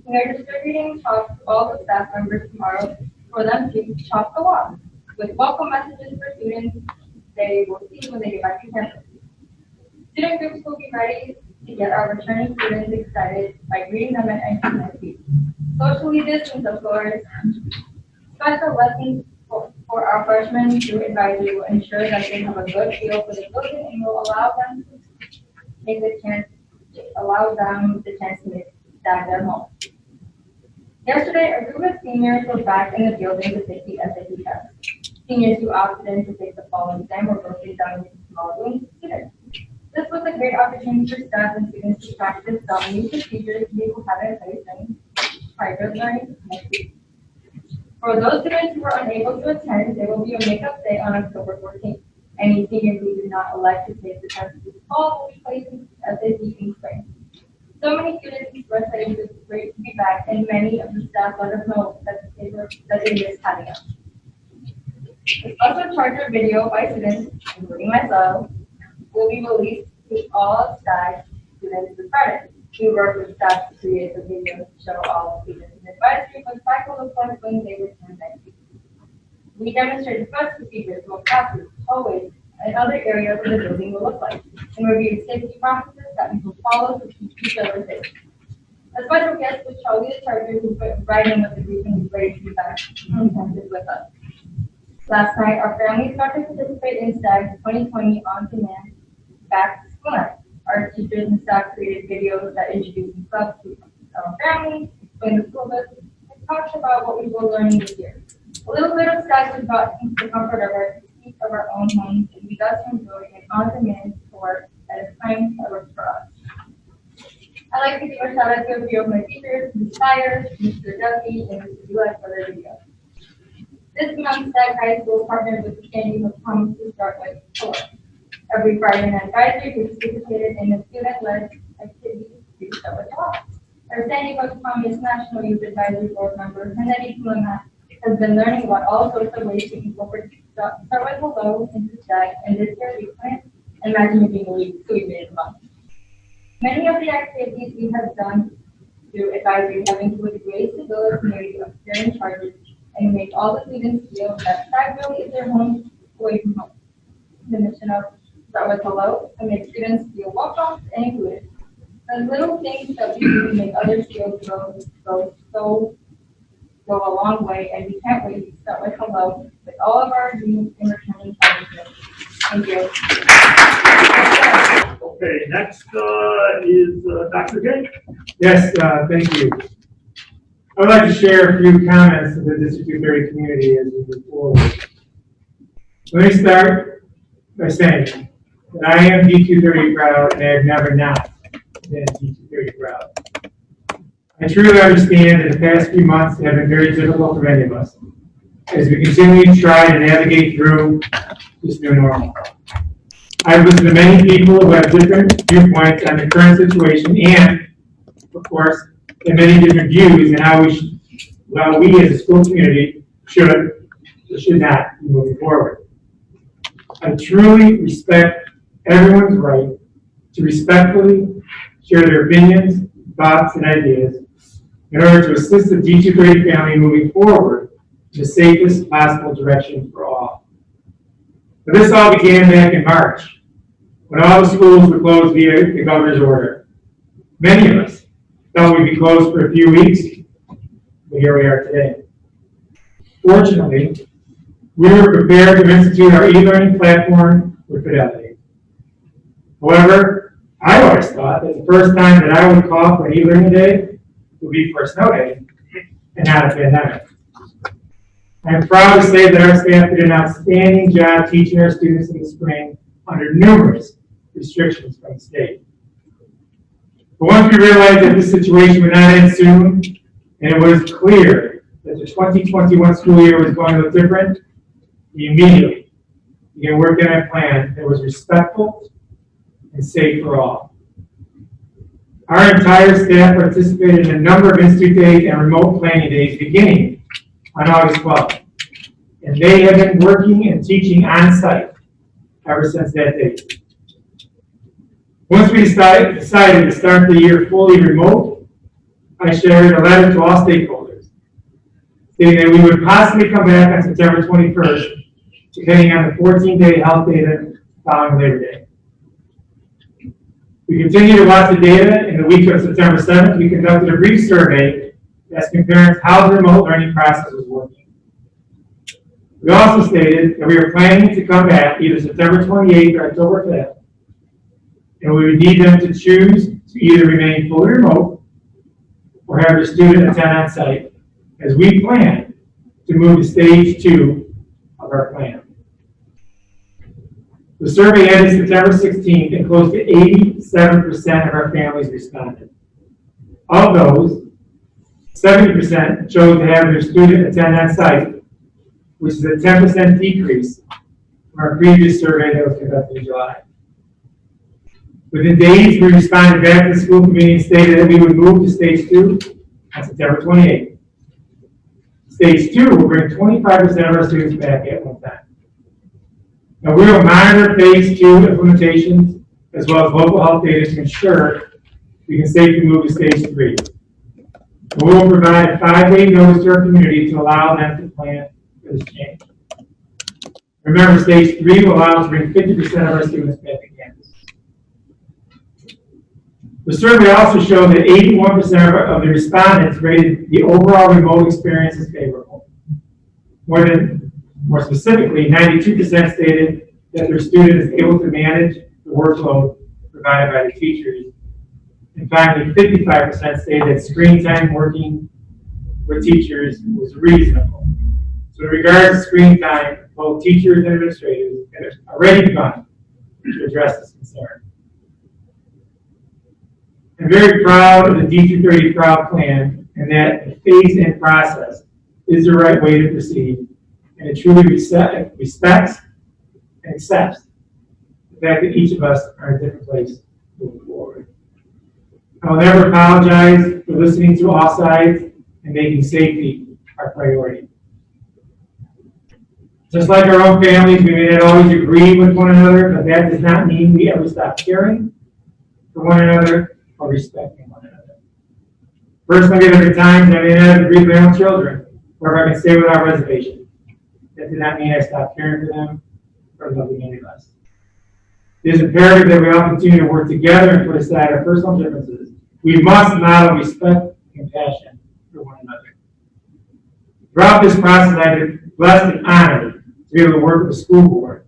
We are distributing chalk to all the staff members tomorrow for them to chalk the walk with welcome messages for students they will see when they get back to campus. Student groups will be ready to get our returning students excited by greeting them at entry next week. Socially distanced, of course. Special lessons for our freshmen through advisory will ensure that they have a good feel for the building and will allow them the chance to make that their home. Yesterday, a group of seniors were back in the building to take the SAT test. Seniors who opted in to take the fall exam were broken down into small rooms of students. This was a great opportunity for staff and students to practice some new procedures we will have in place in hybrid learning next week. For those students who were unable to attend, there will be a makeup day on October 14th. Any seniors who do not elect to take the test this fall will be placed in SAT in spring. So many students expressed that it was great to be back, and many of the staff let us know that they missed having us. A special Charger video by students, including myself, will be released to all staff students this Friday. We work with staff to create the video to show all students in advisory what cycle looks like when they return next week. We demonstrated bus procedures, what classes, hallways, and other areas of the building will look like, and reviewed safety practices that we will follow to keep each other safe. A special guest was Charlie the Charger, who put right in with the group and was ready to be back on campus with us. Last night, our families got to participate in STAG's 2020 on-demand back to school night. Our teachers and staff created videos that introduced themselves to our families, explained the school bus, and talked about what we were learning this year. A little bit of STAG was brought into the comfort of our own homes, and we got to enjoy an on-demand tour at a time that works for us. I'd like to give a shout out to a few of my teachers, Ms. Fires, Mr. Duffy, and Mr. Dulac for their videos. This month, Stag High School partnered with the Sandy Hook Promise to start with tour. Every Friday night advisory, we participated in the student-led activities to start with tour. Our Sandy Hook Promise National Youth Advisory Board member, Kennedy Kulana, has been learning about all sorts of ways to incorporate start with hello into Stag, and this year we plan Imagine It Being a Week, so we made it fun. Many of the activities we have done through advisory have included ways to build a community of sharing charges and make all the students feel that Stag really is their home away from home. The mission of Start with Hello to make students feel welcome and included. The little things that we do to make others feel go a long way, and we can't wait to start with hello with all of our new and returning participants. Thank you. Okay, next is Dr. Gay. Yes, thank you. I would like to share a few comments of the District 230 community as we move forward. Let me start by saying that I am D230 proud, and I have never not been D230 proud. I truly understand that the past few months have been very difficult for many of us as we continue to try to navigate through this new normal. I've listened to many people who have different viewpoints on the current situation and, of course, and many different views on how we as a school community should or should not be moving forward. I truly respect everyone's right to respectfully share their opinions, thoughts, and ideas in order to assist the D230 family moving forward in the safest possible direction for all. But this all began back in March, when all the schools were closed via the governor's order. Many of us thought we'd be closed for a few weeks, but here we are today. Fortunately, we were prepared to institute our e-learning platform with Fidelity. However, I always thought that the first time that I would call for an e-learning day would be for a snow day and not a pandemic. I'm proud to say that our staff did an outstanding job teaching our students in the spring under numerous restrictions from the state. But once we realized that this situation would not end soon, and it was clear that the 2021 school year was going to look different, we immediately began working on a plan that was respectful and safe for all. Our entire staff participated in a number of institute days and remote planning days beginning on August 12th. And they have been working and teaching on site ever since that date. Once we decided to start the year fully remote, I shared a letter to all stakeholders stating that we would possibly come back on September 21st, depending on the 14-day health data following Labor Day. We continue to watch the data. In the week of September 7th, we conducted a brief survey asking parents how the remote learning process was working. We also stated that we are planning to come back either September 28th or October 5th, and we would need them to choose to either remain fully remote or have their student attend on site, as we plan to move to stage 2 of our plan. The survey ended September 16th, and close to 87% of our families responded. Of those, 70% chose to have their student attend on site, which is a 10% decrease from our previous survey that was conducted in July. Within days, we responded back to the school committee and stated that we would move to stage 2 on September 28th. Stage 2 will bring 25% of our students back at one time. Now, we will monitor phase 2 implementations as well as local health data to ensure we can safely move to stage 3. We will provide a 5-day notice to our community to allow them to plan for this change. Remember, stage 3 will allow us to bring 50% of our students back to campus. The survey also showed that 81% of the respondents rated the overall remote experience as favorable. More specifically, 92% stated that their student is able to manage the workload provided by the teachers. And finally, 55% stated that screen time working with teachers was reasonable. So in regards to screen time, both teachers and administrators have already begun to address this concern. I'm very proud of the D230 Proud plan, and that the phase-in process is the right way to proceed, and it truly respects and accepts the fact that each of us are in a different place moving forward. I will never apologize for listening to all sides and making safety our priority. Just like our own families, we may not always agree with one another, but that does not mean we ever stop caring for one another or respecting one another. Personally, there are times I may not agree with my own children, or if I can stay without reservation. That did not mean I stopped caring for them or loving any of us. It is imperative that we all continue to work together and put aside our personal differences. We must model respect and compassion for one another. Throughout this process, I have been blessed and honored to be able to work with the school board,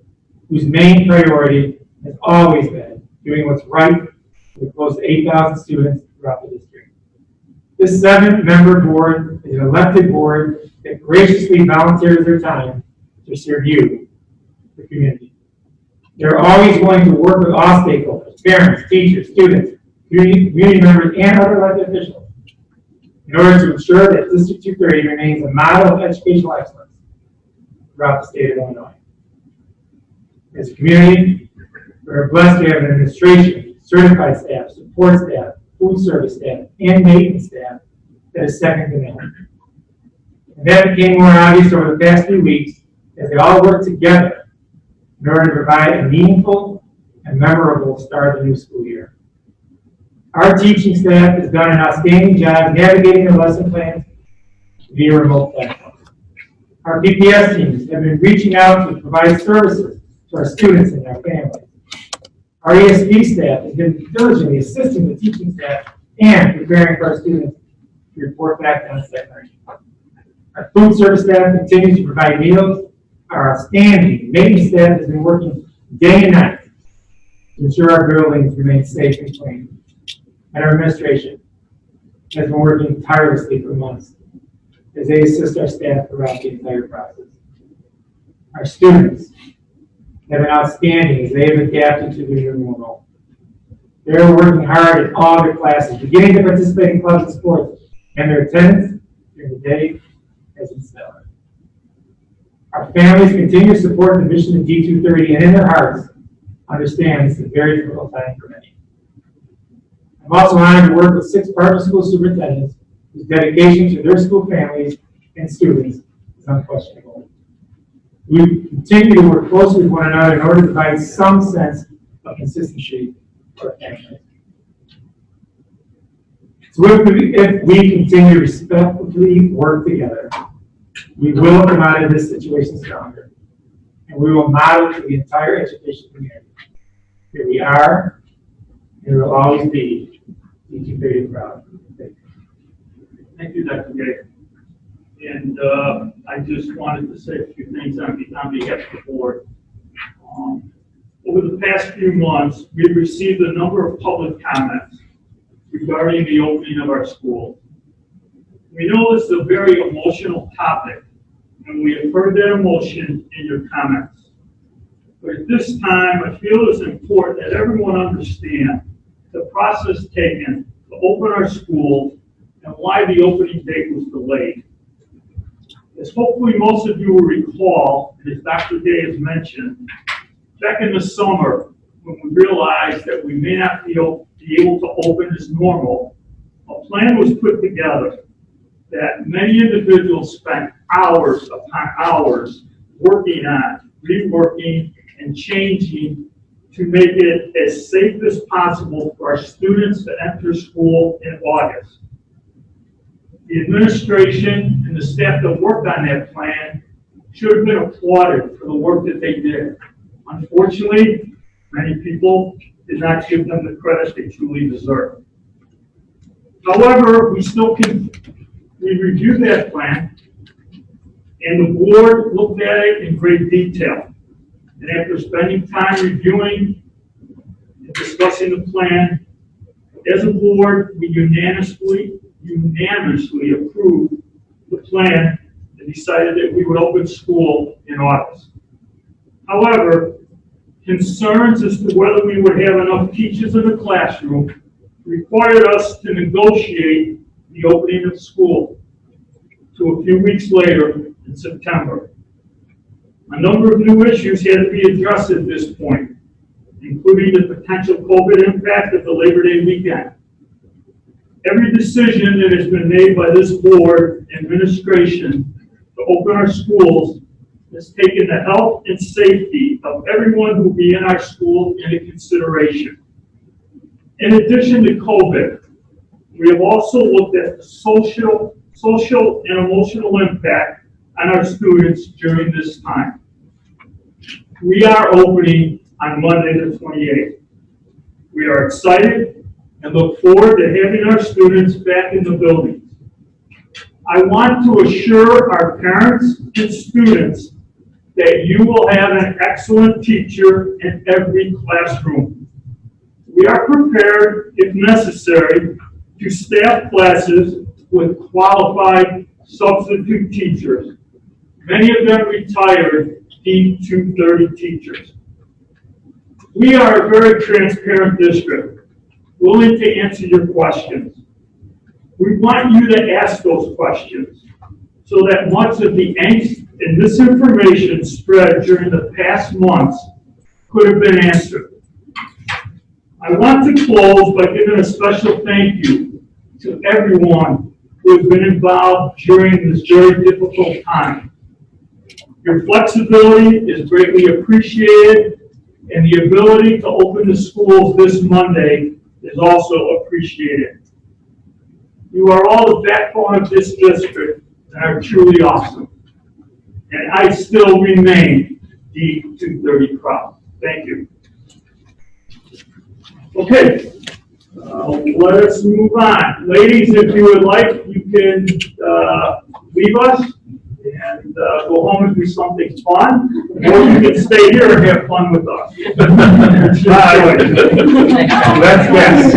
whose main priority has always been doing what's right with close to 8,000 students throughout the district. This 7-member board is an elected board that graciously volunteers their time to serve you, the community. They're always willing to work with all stakeholders, parents, teachers, students, community members, and other elected officials in order to ensure that District 230 remains a model of educational excellence throughout the state of Illinois. As a community, we're blessed to have an administration, certified staff, support staff, food service staff, and maintenance staff that is second to none. And that became more obvious over the past few weeks as they all work together in order to provide a meaningful and memorable start of the new school year. Our teaching staff has done an outstanding job navigating the lesson plans via remote platforms. Our PPS teams have been reaching out to provide services to our students and their families. Our ESP staff has been diligently assisting the teaching staff and preparing for our students to report back to on-site learning. Our food service staff continues to provide meals. Our outstanding maintenance staff has been working day and night to ensure our buildings remain safe and clean. And our administration has been working tirelessly for months as they assist our staff throughout the entire process. Our students have been outstanding as they have adapted to the new normal. They're working hard in all their classes, beginning to participate in clubs and sports, and their attendance during the day has been stellar. Our families continue to support the mission of D230 and in their hearts understand it's a very difficult time for many. I'm also honored to work with 6 partner school superintendents whose dedication to their school families and students is unquestionable. We continue to work closely with one another in order to provide some sense of consistency for our families. So if we continue to respectfully work together, we will come out of this situation stronger, and we will model to the entire education community. Here we are, and we will always be D230 proud. Thank you. Thank you, Dr. Gay. And I just wanted to say a few things on behalf of the board. Over the past few months, we've received a number of public comments regarding the opening of our school. We know this is a very emotional topic, and we have heard that emotion in your comments. But at this time, I feel it's important that everyone understand the process taken to open our schools and why the opening date was delayed. As hopefully most of you will recall, and as Dr. Day has mentioned, back in the summer, when we realized that we may not be able to open as normal, a plan was put together that many individuals spent hours upon hours working on, reworking, and changing to make it as safe as possible for our students to enter school in August. The administration and the staff that worked on that plan should have been applauded for the work that they did. Unfortunately, many people did not give them the credit they truly deserve. However, we reviewed that plan, and the board looked at it in great detail. And after spending time reviewing and discussing the plan, as a board, we unanimously approved the plan and decided that we would open school in August. However, concerns as to whether we would have enough teachers in the classroom required us to negotiate the opening of school to a few weeks later in September. A number of new issues had to be addressed at this point, including the potential COVID impact of the Labor Day weekend. Every decision that has been made by this board and administration to open our schools has taken the health and safety of everyone who will be in our school into consideration. In addition to COVID, we have also looked at the social and emotional impact on our students during this time. We are opening on Monday the 28th. We are excited and look forward to having our students back in the buildings. I want to assure our parents and students that you will have an excellent teacher in every classroom. We are prepared, if necessary, to staff classes with qualified substitute teachers. Many of them retired D230 teachers. We are a very transparent district, willing to answer your questions. We want you to ask those questions so that much of the angst and misinformation spread during the past months could have been answered. I want to close by giving a special thank you to everyone who has been involved during this very difficult time. Your flexibility is greatly appreciated, and the ability to open the schools this Monday is also appreciated. You are all the backbone of this district and are truly awesome. And I still remain D230 proud. Thank you. Okay, let us move on. Ladies, if you would like, you can leave us, and can go home and do something fun, or you can stay here and have fun with us. Let's guess.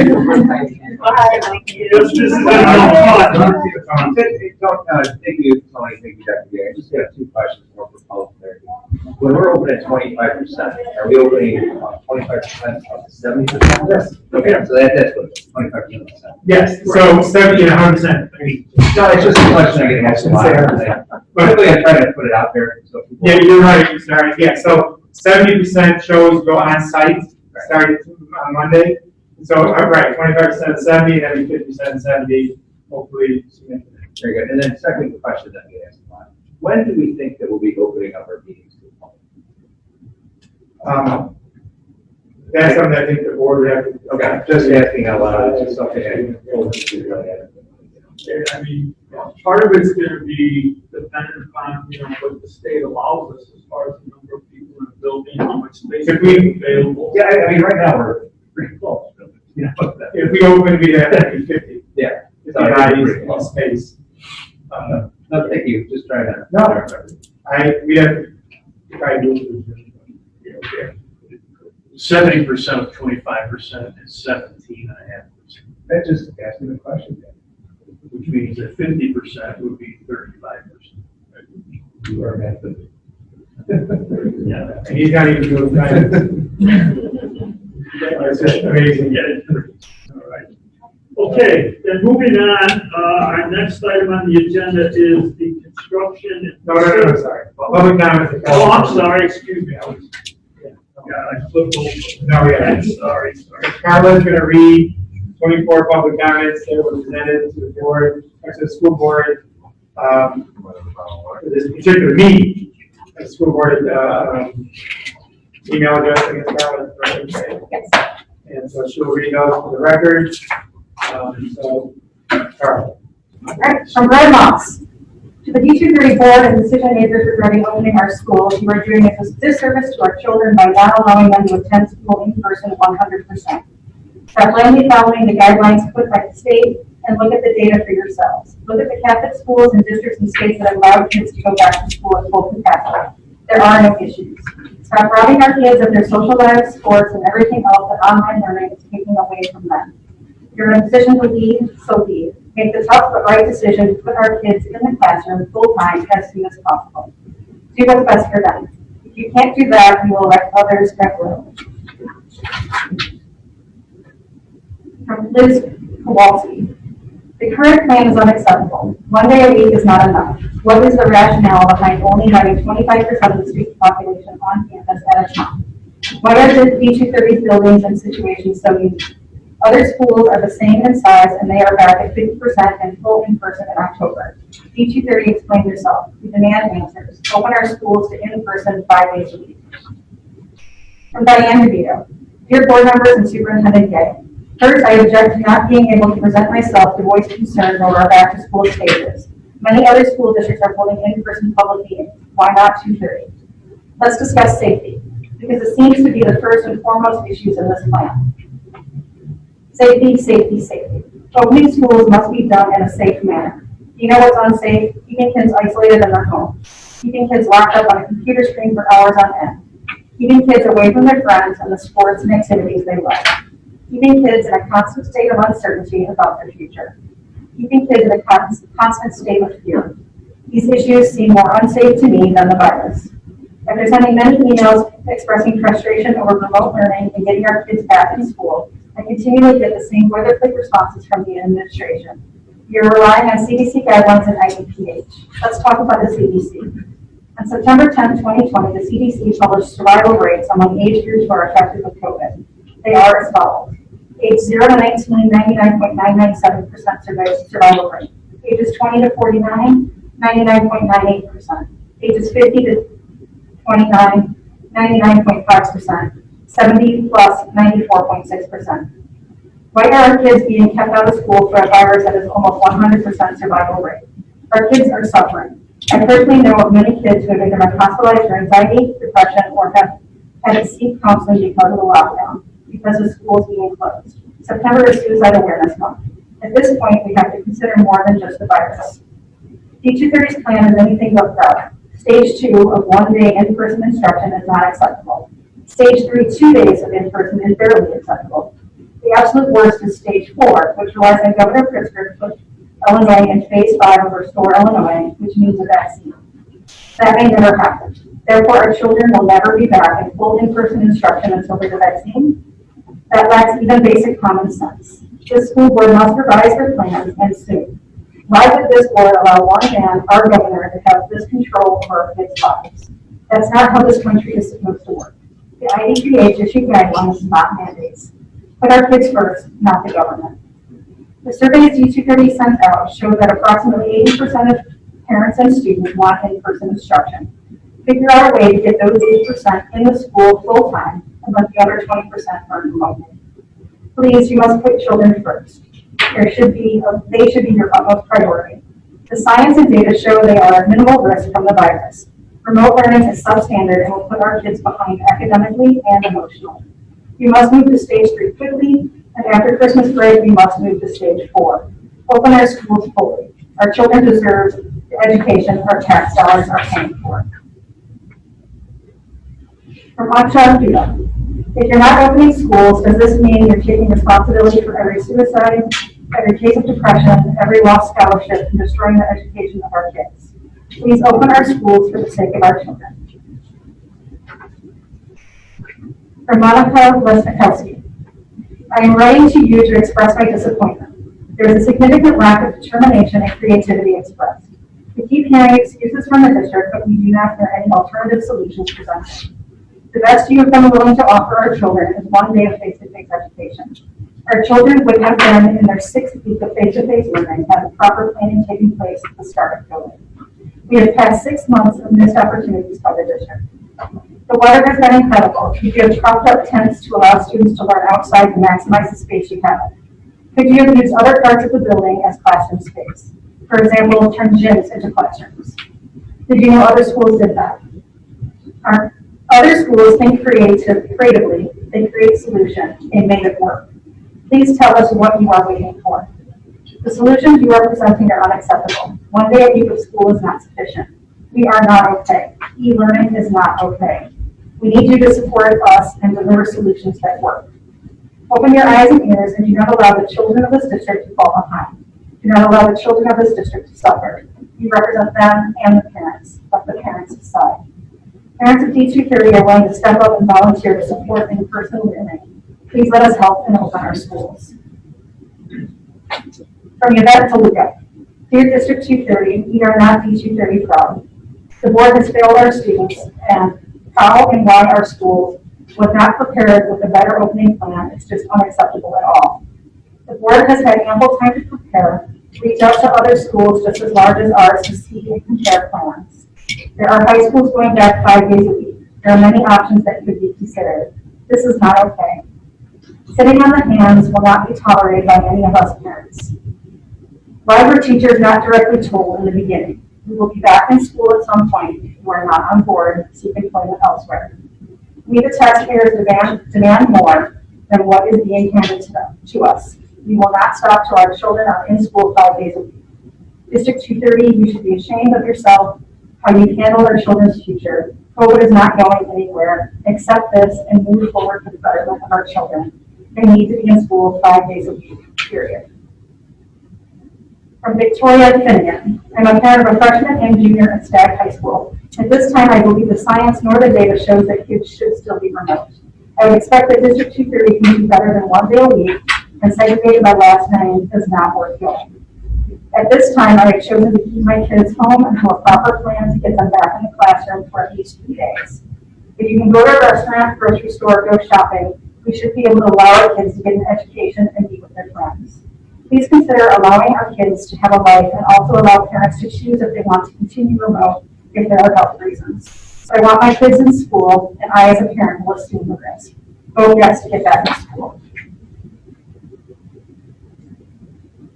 This is fun. Thank you, Tony, thank you, Dr. Gary. I just have two questions more for public clarity. When we're open at 25%, are we opening 25% of the 70%? Yes. Okay, so that's what, 25%. Yes, so 70 and 100%. No, it's just a question I get asked a lot. Typically, I try to put it out there, so people. Yeah, you're right, sorry, yeah, so 70% shows go on site, starting on Monday. So, right, 25% of 70, that'd be 50% of 70, hopefully. Very good. And then second question that we asked a lot, when do we think that we'll be opening up our meetings to the public? That's something I think the board would have to. Okay, just asking out loud, it's just something I told them to really add. I mean, part of it's gonna be dependent upon, what the state allows us as far as the number of people in the building, how much space is available. Yeah, I mean, right now, we're pretty close. If we open, we'd have 50-50. Yeah. If the bodies in space. No, thank you, just trying to. No. We have, if I do. 70% of 25% is 17.5%, That just asking the question. which means that 50% would be 35%. You are method. Yeah. And he's not even doing that. It's just amazing. All right. Okay, then moving on, our next item on the agenda is the construction. No, sorry. Public comments. Oh, I'm sorry, excuse me. I flipped over. No, yeah. Sorry. Carla's gonna read 24 public comments that were presented to the board, to the school board, for this particular meeting. The school board, email address, I guess, Carla, right? Yes. And so she'll read those for the record. So, Carla. All right, from Greg Moss. To the D230 board and decision makers regarding opening our schools, you are doing a disservice to our children by not allowing them to attend school in person 100%. Start blindly following the guidelines put by the state and look at the data for yourselves. Look at the Catholic schools and districts and states that have allowed kids to go back to school at full capacity. There are no issues. Stop robbing our kids of their social lives, sports, and everything else that online learning is taking away from them. You're in a position to lead, so lead. Make the tough but right decision to put our kids in the classroom full-time as soon as possible. Do what's best for them. If you can't do that, you will elect others that will. From Liz Kowalski. The current plan is unacceptable. 1 day a week is not enough. What is the rationale behind only having 25% of the student population on campus at a time? Why are the D230 buildings and situations so unique? Other schools are the same in size and they are back at 50% and full in person in October. D230, explain yourself. We demand answers. Open our schools to in-person 5 days a week. From Diane DeVito. Dear board members and Superintendent Gay. First, I object to not being able to present myself to voice concern over our back to school stages. Many other school districts are holding in-person public meetings. Why not 2:30? Let's discuss safety, because it seems to be the first and foremost issues in this plan. Safety, safety, safety. Opening schools must be done in a safe manner. You know what's unsafe? Keeping kids isolated in their homes. Keeping kids locked up on a computer screen for hours on end. Keeping kids away from their friends and the sports and activities they love. Keeping kids in a constant state of uncertainty about their future. Keeping kids in a constant state of fear. These issues seem more unsafe to me than the virus. After sending many emails expressing frustration over remote learning and getting our kids back in school, I continually get the same boilerplate responses from the administration. You're relying on CDC guidelines and IDPH. Let's talk about the CDC. On September 10, 2020, the CDC published survival rates among age groups who are affected with COVID. They are as follows. Age 0 to 19, 99.997% survival rate. Ages 20 to 49, 99.98%. Ages 50 to 29, 99.5%. 70 plus, 94.6%. Why are our kids being kept out of school for a virus that is almost 100% survival rate? Our kids are suffering. I personally know of many kids who have either been hospitalized for anxiety, depression, or have had to seek counseling because of the lockdown, because of schools being closed. September is Suicide Awareness Month. At this point, we have to consider more than just the virus. D230's plan is anything but proud. Stage 2 of 1 day in-person instruction is not acceptable. Stage 3, 2 days of in-person is barely acceptable. The absolute worst is Stage 4, which relies on Governor Pritzker to put Illinois in Phase 5 of Restore Illinois, which means a vaccine. That may never happen. Therefore, our children will never be back in full in-person instruction until there's a vaccine. That lacks even basic common sense. This school board must revise their plans and soon. Why would this board allow one man, our governor, to have this control over our kids' lives? That's not how this country is supposed to work. The IDPH issued guidelines, not mandates. Put our kids first, not the government. The surveys D230 sent out showed that approximately 80% of parents and students want in-person instruction. Figure out a way to get those 80% in the school full-time and let the other 20% learn remotely. Please, you must put children first. They should be your utmost priority. The science and data show they are at minimal risk from the virus. Remote learning is substandard and will put our kids behind academically and emotionally. We must move to Stage 3 quickly, and after Christmas break, we must move to Stage 4. Open our schools fully. Our children deserve the education our tax dollars are paying for. From Akshay Pita. If you're not opening schools, does this mean you're taking responsibility for every suicide, every case of depression, every lost scholarship, and destroying the education of our kids? Please open our schools for the sake of our children. From Monica Lesnikowski. I am writing to you to express my disappointment. There is a significant lack of determination and creativity expressed. We keep hearing excuses from the district, but we do not hear any alternative solutions presented. The best you have been willing to offer our children is 1 day of face-to-face education. Our children would have been in their 6th week of face-to-face learning had the proper planning taken place at the start of COVID. We have had 6 months of missed opportunities by the district. The weather has been incredible. You have propped up tents to allow students to learn outside and maximize the space you have. Could you have used other parts of the building as classroom space? For example, turn gyms into classrooms. Did you know other schools did that? Other schools think creatively, they create solutions and make it work. Please tell us what you are waiting for. The solutions you are presenting are unacceptable. 1 day a week of school is not sufficient. We are not okay. E-learning is not okay. We need you to support us and deliver solutions that work. Open your eyes and ears and do not allow the children of this district to fall behind. Do not allow the children of this district to suffer. You represent them and the parents. Let the parents decide. Parents of D230 are willing to step up and volunteer to support in-person learning. Please let us help and open our schools. From Yvette Toluca. Dear District 230, we are not D230 proud. The board has failed our students, and how and why our schools was not prepared with a better opening plan is just unacceptable at all. The board has had ample time to prepare, reach out to other schools just as large as ours to see and compare plans. There are high schools going back 5 days a week. There are many options that could be considered. This is not okay. Sitting on the hands will not be tolerated by any of us parents. Why were teachers not directly told in the beginning? We will be back in school at some point. If you are not on board, seek employment elsewhere. We, the taxpayers, demand more than what is being handed to us. We will not stop till our children are in school 5 days a week. District 230, you should be ashamed of yourself, how you handled our children's future. COVID is not going anywhere. Accept this and move forward for the betterment of our children. They need to be in school 5 days a week, period. From Victoria Finian. I'm a parent of a freshman and junior at Stagg High School. At this time, I believe the science nor the data shows that kids should still be remote. I would expect that District 230 can do better than 1 day a week, and segregated by last name is not worth going. At this time, I have chosen to keep my kids home and have a proper plan to get them back in the classroom for at least 3 days. If you can go to a restaurant, grocery store, go shopping, we should be able to allow our kids to get an education and meet with their friends. Please consider allowing our kids to have a life and also allow parents to choose if they want to continue remote if there are health reasons. So I want my kids in school, and I as a parent will assume the risk. Vote yes to get back in school.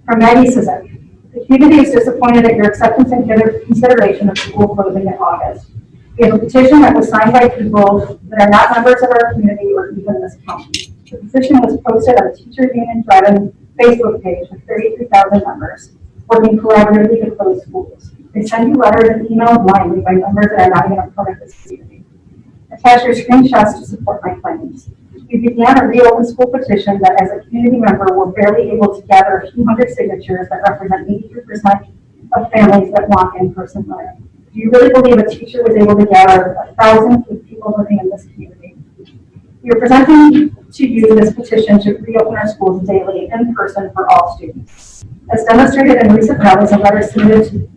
From Maggie Sizek. The community is disappointed at your acceptance and consideration of school closing in August. We have a petition that was signed by people that are not members of our community or even this county. The petition was posted on the Teacher Union Drive-In Facebook page with 33,000 members, working collaboratively to close schools. They send you letters and emails blindly by numbers that are not even a part of this community. Attach your screenshots to support my claims. We began a reopen school petition that as a community member, we're barely able to gather a few hundred signatures that represent 83% of families that want in-person learning. Do you really believe a teacher was able to gather 1,000 people living in this community? We are presenting to you this petition to reopen our schools daily in person for all students. As demonstrated in recent rallies and letters submitted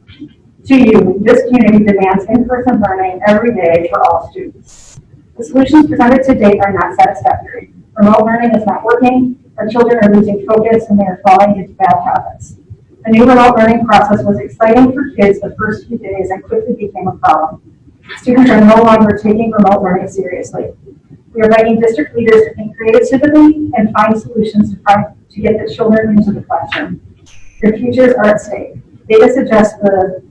to you, this community demands in-person learning every day for all students. The solutions presented to date are not satisfactory. Remote learning is not working, our children are losing focus, and they are falling into bad habits. The new remote learning process was exciting for kids the first few days and quickly became a problem. Students are no longer taking remote learning seriously. We are begging district leaders to think creatively and find solutions to get the children into the classroom. Their futures are at stake. Data suggests the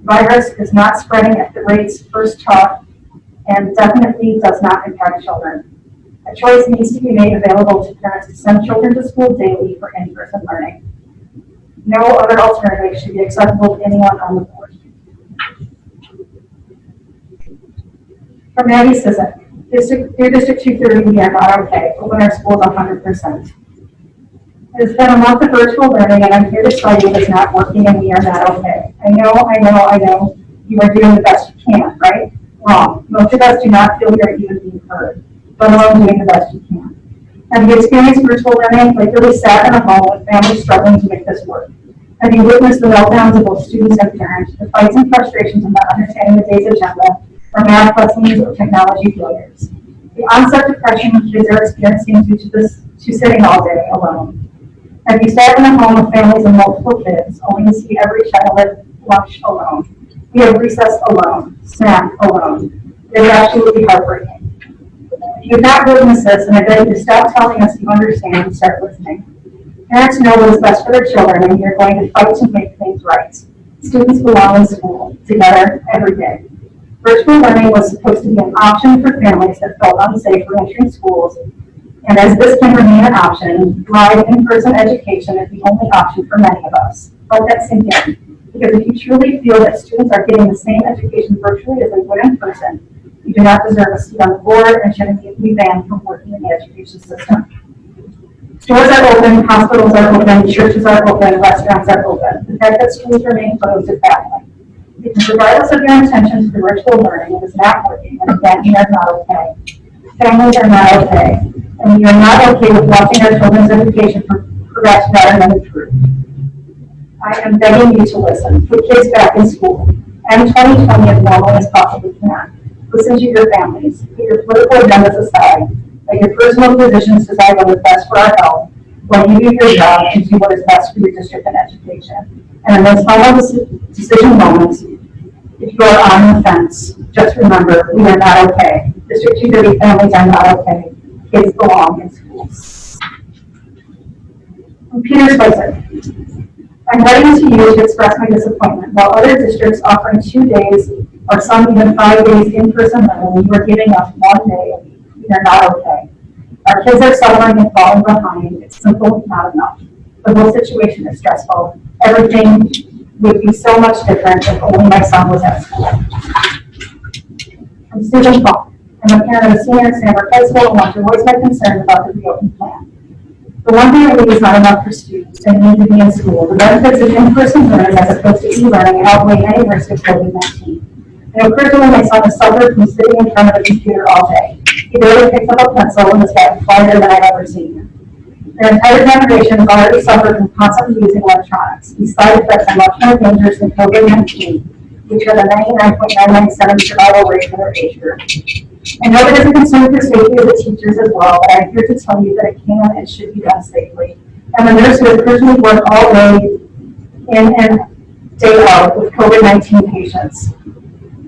virus is not spreading at the rates first taught and definitely does not impact children. A choice needs to be made available to parents to send children to school daily for in-person learning. No other alternative should be acceptable to anyone on the board. From Maggie Sisak, Dear District 230, we are not okay. Open our schools 100%. It has been a month of virtual learning, and I'm here to tell you it is not working and we are not okay. I know you are doing the best you can, right? Wrong. Most of us do not feel we are even being heard, let alone doing the best you can. Have you experienced virtual learning, like really sat in a home with families struggling to make this work? Have you witnessed the meltdowns of both students and parents, the fights and frustrations of not understanding the day's agenda, or math lessons or technology failures? The onset depression kids are experiencing due to sitting all day alone. Have you sat in a home with families of multiple kids, only to see every child at lunch alone? We have recess alone, snack alone. It is absolutely heartbreaking. If you have not witnessed this, and I beg you to stop telling us you understand and start listening. Parents know what is best for their children, and we are going to fight to make things right. Students belong in school, together, every day. Virtual learning was supposed to be an option for families that felt unsafe re-entering schools, and as this can remain an option, live in-person education is the only option for many of us. Let that sink in, because if you truly feel that students are getting the same education virtually as they would in person, you do not deserve a seat on the board and shouldn't be banned from working in the education system. Stores are open, hospitals are open, churches are open, restaurants are open. The fact that schools remain closed is baffling. Because regardless of your intentions for virtual learning, it is not working, and again, we are not okay. Families are not okay, and we are not okay with watching our children's education progress rather than improve. I am begging you to listen. Put kids back in school. End 2020 as normally as possibly can. Listen to your families. Put your political agendas aside. Let your personal positions decide what is best for our health, while you do your job and do what is best for your district and education. And in those final decision moments, if you are on the fence, just remember, we are not okay. District 230 families are not okay. Kids belong in schools. Peter Spicer. I'm writing to you to express my disappointment. While other districts offering 2 days or some even 5 days in-person learning, you are giving us 1 day a week. We are not okay. Our kids are suffering and falling behind. It's simply not enough. The whole situation is stressful. Everything would be so much different if only my son was at school. From Susan Falk. I'm a parent of a senior at Sandburg High School and want to voice my concern about the reopening plan. The 1 day a week is not enough for students that need to be in school. The benefits of in-person learning as opposed to e-learning outweigh any risk of COVID-19. I know personally my son has suffered from sitting in front of a computer all day. He barely picks up a pencil and has gotten quieter than I've ever seen him. Their entire generation has already suffered from constantly using electronics. These side effects are much more dangerous than COVID-19, which has a 99.997 survival rate for their age group. I know that it's a concern for safety of the teachers as well, but I'm here to tell you that it can and should be done safely. I'm a nurse who has personally worked all day in and day out with COVID-19 patients.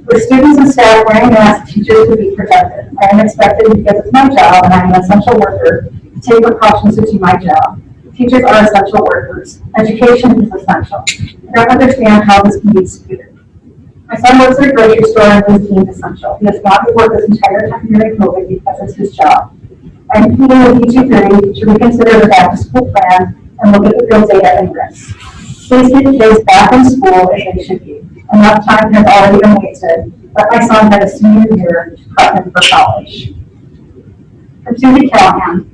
With students and staff wearing masks, teachers to be protected. I am expected, because it's my job and I'm an essential worker, to take precautions to do my job. Teachers are essential workers. Education is essential. I don't understand how this can be disputed. My son works at a grocery store and is deemed essential. He has not to work this entire time during COVID because it's his job. I'm pleading with E230 to reconsider the back-to-school plan and look at the real data and risks. Please get kids back in school as they should be. Enough time has already been wasted, but my son had a senior year to prep him for college. From Susie Callahan,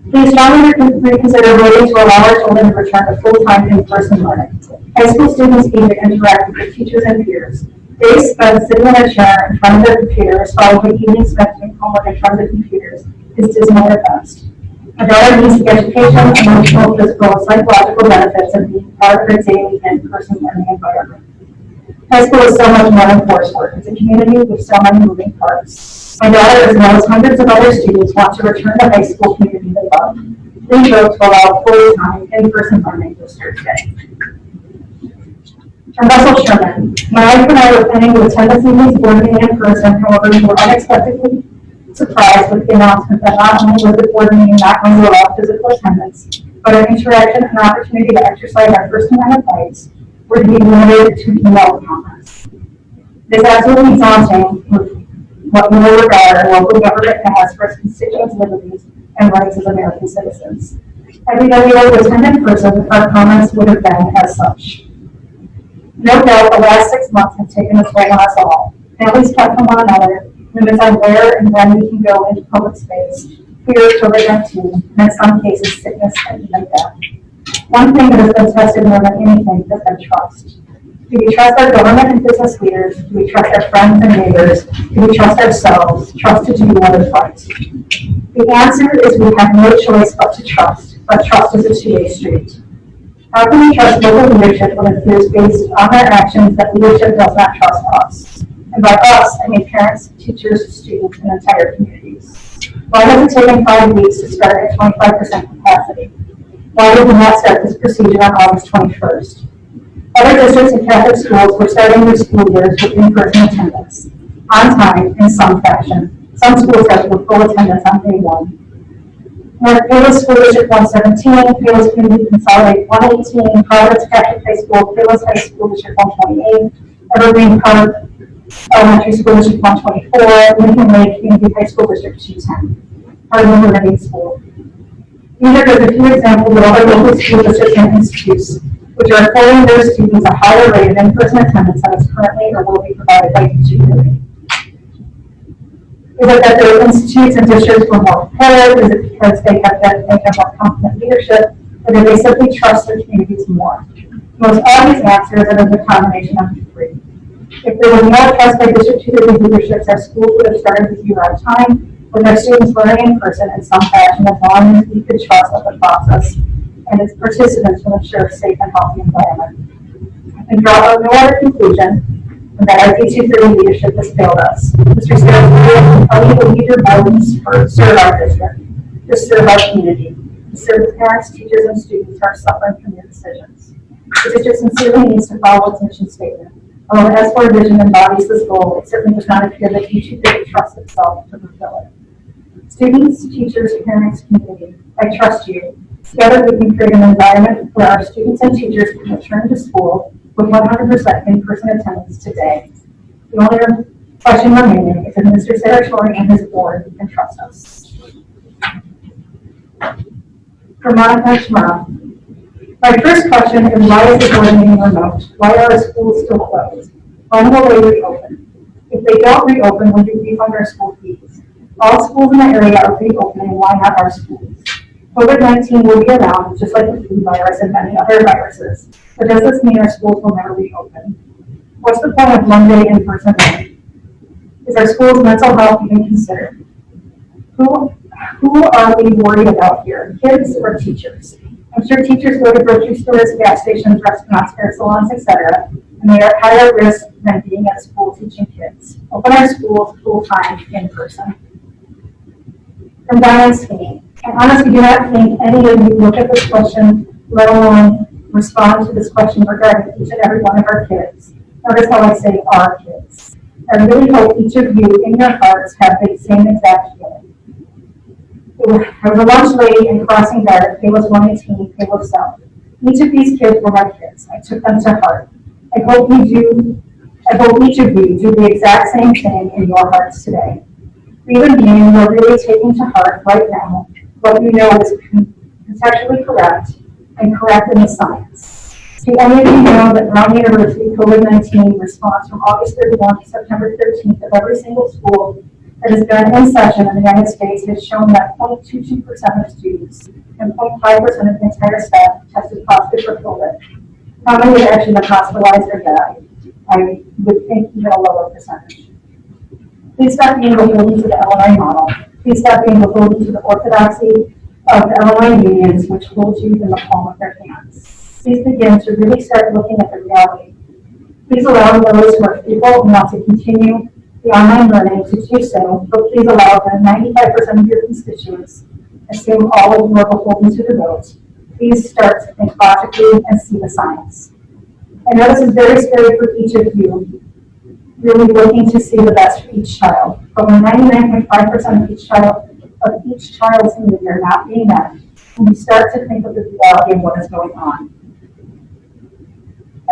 please strongly reconsider voting to allow our children to return to full-time in-person learning. High school students need to interact with their teachers and peers. Days spent sitting in a chair in front of their computers, followed by evenings spent doing homework in front of the computers, is dismal at best. My daughter needs the education, emotional, physical, and psychological benefits of being part of a daily in-person learning environment. High school is so much more than coursework. It's a community with so many moving parts. My daughter, as well as hundreds of other students, want to return to high school community they love. Please vote to allow full-time in-person learning this Thursday. From Russell Sherman, my wife and I were planning to attend this evening's board meeting in person. However, we were unexpectedly surprised with the announcement that not only was the board meeting not going to allow physical attendance, but an interaction and opportunity to exercise our First Amendment rights were to be limited to email comments. It is absolutely daunting with what we will regard our local government has for its constituents' liberties and rights as American citizens. Had we been able to attend in person, our comments would have been as such. No doubt the last 6 months have taken a toll on us all. Families cut from one another, limits on where and when we can go into public space, fear of COVID-19, and in some cases sickness and even death. One thing that has been tested more than anything has been trust. Do we trust our government and business leaders? Do we trust our friends and neighbors? Do we trust ourselves? Trust to do what is right? The answer is we have no choice but to trust, but trust is a two-way street. How can we trust local leadership when it is based on their actions that leadership does not trust us? And by us, I mean parents, teachers, students, and entire communities. Why has it taken 5 weeks to start at 25% capacity? Why did we not start this procedure on August 21st? Other districts and Catholic schools were starting their school years with in-person attendance, on time, in some fashion. Some schools have with full attendance on day 1. North Palos School District 117, Palos Community Consolidated 118, Providence Catholic High School, Palos High School District 128, Evergreen Park Elementary School District 124, Lincoln Lake Community High School District 210, Hardin Meridian School. These are just a few examples of other local school districts and institutes which are affording their students a higher rate of in-person attendance than is currently or will be provided by each community. Is it that their institutes and districts were more prepared? Is it because they have more competent leadership? Or do they simply trust their communities more? Most obvious answer is that it's a combination of the 3. If there was more trust by district leaderships, our schools would have started with 0 on time, with our students learning in person in some fashion, as long as we could trust that the process and its participants will ensure a safe and healthy environment. I draw no other conclusion than that our D230 leadership has failed us. Mr. Sarah, I need to lead your boldness to serve our district, to serve our community, to serve the parents, teachers, and students who are suffering from your decisions. The district sincerely needs to follow its mission statement. Although the S4 vision embodies this goal, it certainly does not appear that D230 trusts itself to fulfill it. Students, teachers, parents, community, I trust you. Together we can create an environment where our students and teachers can return to school with 100% in-person attendance today. The only question remaining is if Mr. Sarasori and his board can trust us. For Monica Shmara, my first question is why is the board meeting remote? Why are our schools still closed? When will they reopen? If they don't reopen, will you refund our school fees? All schools in the area are reopening, why not our schools? COVID-19 will be around, just like the flu virus and many other viruses. But does this mean our schools will never reopen? What's the point of Monday in-person learning? Is our school's mental health even considered? Who are we worried about here, kids or teachers? I'm sure teachers go to grocery stores, gas stations, restaurants, hair salons, etc., and they are at higher risk than being at school teaching kids. Open our schools full-time in person. From Diane Sweeney. I honestly do not think any of you look at this question, let alone respond to this question regarding each and every one of our kids. Notice how I say our kids. I really hope each of you in your hearts have the same exact feeling. I was a lunch lady in Crossing Guard at Palos 118, Palos South. Each of these kids were my kids. I took them to heart. I hope each of you do the exact same thing in your hearts today. Reason being, you're really taking to heart right now what you know is contextually correct and correct in the science. Do any of you know that Brown University COVID-19 response from August 31 to September 13th of every single school that has been in session in the United States has shown that 0.22% of students and 0.5% of the entire staff tested positive for COVID? How many have actually been hospitalized or died? I would think even a lower percentage. Please stop being beholden to the Illinois model. Please stop being beholden to the orthodoxy of the Illinois unions, which hold you in the palm of their hands. Please begin to really start looking at the reality. Please allow those who are fearful and want to continue the online learning to do so, but please allow the 95% of your constituents, assume all of you are beholden to the vote. Please start to think logically and see the science. I know this is very scary for each of you, really looking to see the best for each child. But when 99.5% of each child's needs are not being met, when you start to think of the reality of what is going on.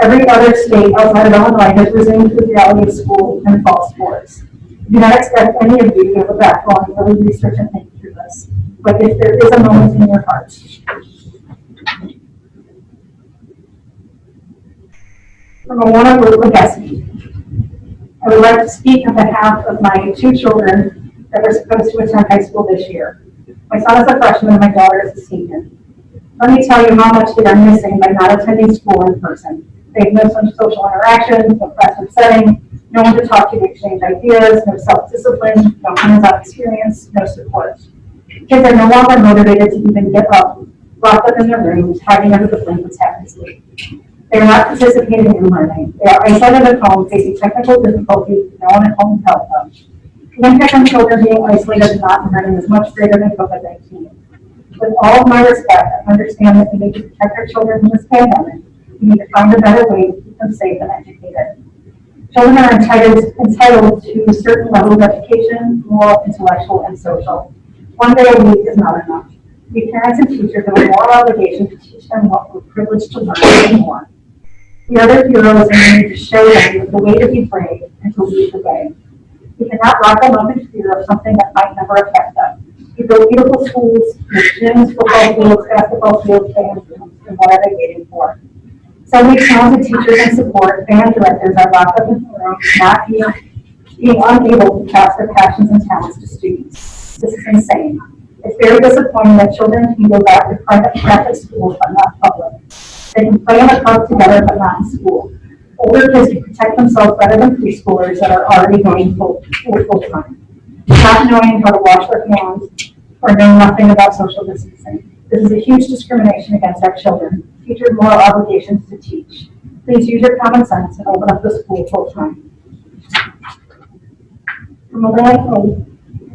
Every other state outside of Illinois has resumed the reality of school and fall sports. I do not expect any of you to have a backbone and really research and think through this. But if there is a moment in your heart, from a one-on-one legacy, I would like to speak on behalf of my two children that are supposed to attend high school this year. My son is a freshman and my daughter is a senior. Let me tell you how much they are missing by not attending school in person. They have no social interaction, no classroom setting, no one to talk to exchange ideas, no self-discipline, no hands-on experience, no support. Kids are no longer motivated to even get up, locked up in their rooms, hiding under the blankets half asleep. They are not participating in learning. They are isolated at home, facing technical difficulties, no one at home to help them. The impact on children being isolated and not learning is much greater than COVID-19. With all of my respect, I understand that we need to protect our children from this pandemic. We need to find a better way to keep them safe and educated. Children are entitled to a certain level of education, moral, intellectual, and social. One day a week is not enough. We parents and teachers have a moral obligation to teach them what we're privileged to learn and more. We are their heroes and we need to show them the way to be brave and to lead the way. We cannot lock them up in fear of something that might never affect them. We build beautiful schools, gyms, football fields, basketball fields, band rooms, and what are they waiting for? So many talented teachers and support band directors are locked up in the room, not being unable to pass their passions and talents to students. This is insane. It's very disappointing that children can go back to private schools but not public. They can play in the park together but not in school. Older kids can protect themselves better than preschoolers that are already going full time. Not knowing how to wash their hands or knowing nothing about social distancing. This is a huge discrimination against our children. Teachers' moral obligations to teach. Please use your common sense and open up the school full time. From Elena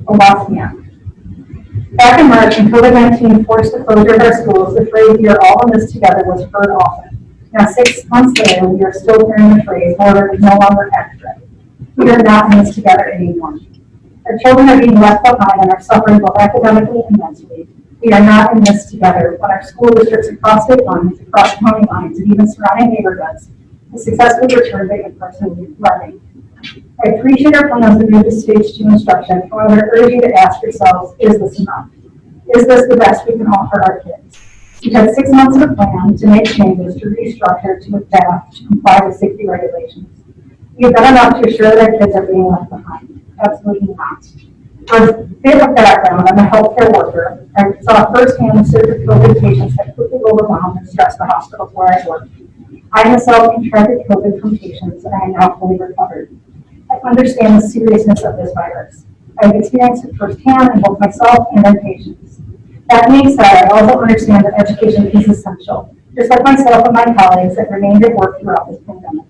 Owasmiak. Back in March, when COVID-19 forced the closure of our schools, the phrase "we are all in this together" was heard often. Now, 6 months later, we are still hearing the phrase, however, it is no longer accurate. We are not in this together anymore. Our children are being left behind and are suffering both academically and mentally. We are not in this together when our school districts across state lines, across county lines, and even surrounding neighborhoods have successfully returned to in-person learning. I appreciate our plans to move to stage 2 instruction. However, I urge you to ask yourselves, is this enough? Is this the best we can offer our kids? We've had 6 months of a plan to make changes, to restructure, to adapt, to comply with safety regulations. We have done enough to ensure that our kids are being left behind. Absolutely not. For a bit of background, I'm a healthcare worker. I saw firsthand the surge of COVID patients that quickly overwhelmed and stressed the hospitals where I work. I myself contracted COVID from patients and I am now fully recovered. I understand the seriousness of this virus. I have experienced it firsthand in both myself and in patients. That being said, I also understand that education is essential, just like myself and my colleagues that remained at work throughout this pandemic.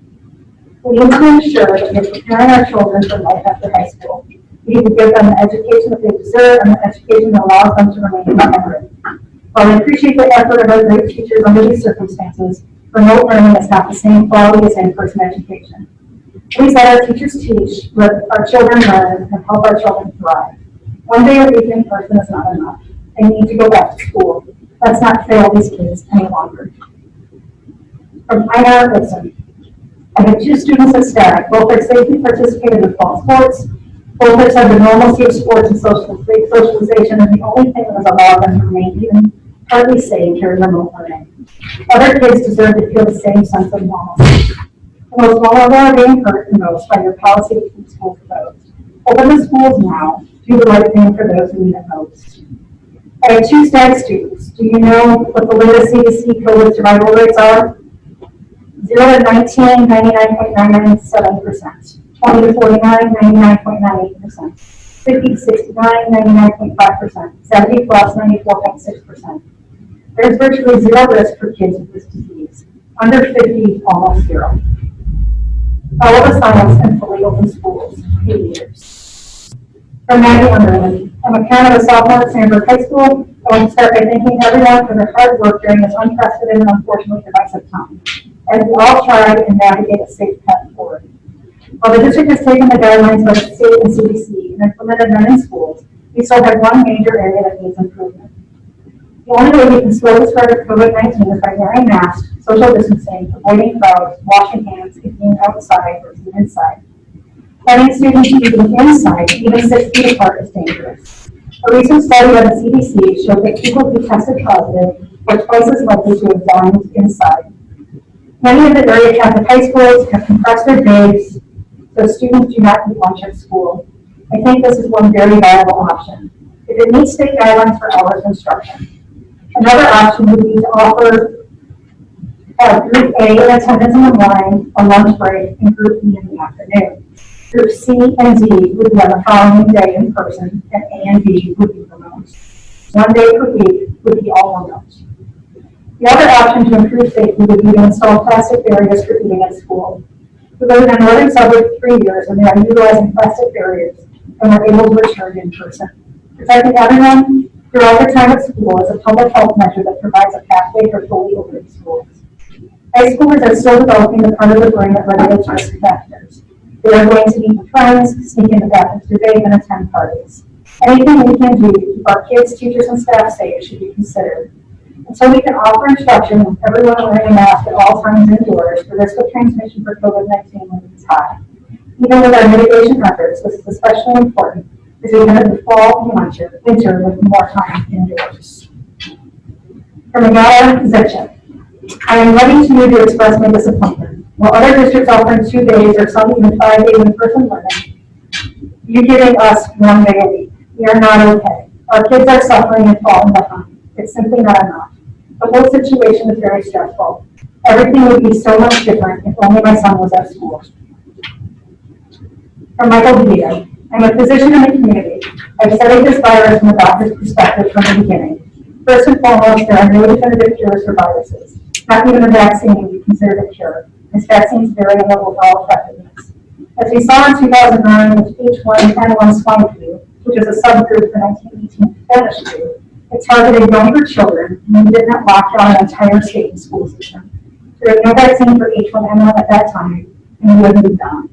We need to ensure that we are preparing our children for life after high school. We need to give them the education that they deserve and the education that allows them to remain remembered. While I appreciate the effort of our great teachers under these circumstances, remote learning is not the same quality as in-person education. Please let our teachers teach, let our children learn, and help our children thrive. One day a week in person is not enough. They need to go back to school. Let's not fail these kids any longer. From Ina Wilson. I have 2 students at Static. Both are safely participated in fall sports. Both have said the normalcy of sports and socialization is the only thing that has allowed them to remain even partly safe during remote learning. Other kids deserve to feel the same sense of normalcy. The most vulnerable are being hurt the most by your policy to keep schools closed. Open the schools now. Do the right thing for those who need it most. I have 2 STAG students. Do you know what the latest CDC COVID survival rates are? 0 to 19, 99.997%. 20 to 49, 99.98%. 50 to 69, 99.5%. 70 plus, 94.6%. There's virtually 0 risk for kids with this disease. Under 50, almost 0. Follow the science and fully open schools. 8 years. From Maggie Underwood. I'm a parent of a sophomore at Sandburg High School. I want to start by thanking everyone for their hard work during this unprecedented and unfortunately divisive time, as we all try and navigate a safe path forward. While the district has taken the guidelines by the state and CDC and implemented them in schools, we still have one major area that needs improvement. The only way we can slow the spread of COVID-19 is by wearing masks, social distancing, avoiding crowds, washing hands, and being outside versus inside. Having students eating inside, even 6 feet apart, is dangerous. A recent study by the CDC showed that people who tested positive were twice as likely to have dined inside. Many of the area Catholic high schools have compressed their days so students do not eat lunch at school. I think this is one very viable option. If it meets state guidelines for hours of instruction. Another option would be to offer Group A in attendance in the morning, a lunch break, and Group E in the afternoon. Group C and D would be on the following day in person, and A and B would be remote. 1 day per week would be all remote. The other option to improve safety would be to install plastic barriers for eating at school. We live in the northern suburbs 3 years, and they are utilizing plastic barriers and are able to return in person. Protecting everyone throughout their time at school is a public health measure that provides a pathway for fully opening schools. High schoolers are still developing the part of the brain that regulates risk factors. They are going to meet with friends, sneak into bathrooms to vape, and attend parties. Anything we can do to keep our kids, teachers, and staff safe should be considered. Until we can offer instruction with everyone wearing a mask at all times indoors, the risk of transmission for COVID-19 is high. Even with our mitigation efforts, this is especially important as we enter the fall and winter with more time indoors. From Agata Zetchik. I am writing to you to express my disappointment. While other districts offering 2 days or some even 5 days in-person learning, you're giving us 1 day a week. We are not okay. Our kids are suffering and falling behind. It's simply not enough. The whole situation is very stressful. Everything would be so much different if only my son was at school. From Michael DeVito. I'm a physician in the community. I've studied this virus from a doctor's perspective from the beginning. First and foremost, there are no definitive cures for viruses. Not even a vaccine would be considered a cure, as vaccines vary in their overall effectiveness. As we saw in 2009 with H1N1 swine flu, which is a subgroup of the 1918 Spanish flu, it targeted younger children, and we did not lock down an entire state and school system. There was no vaccine for H1N1 at that time, and we would move on.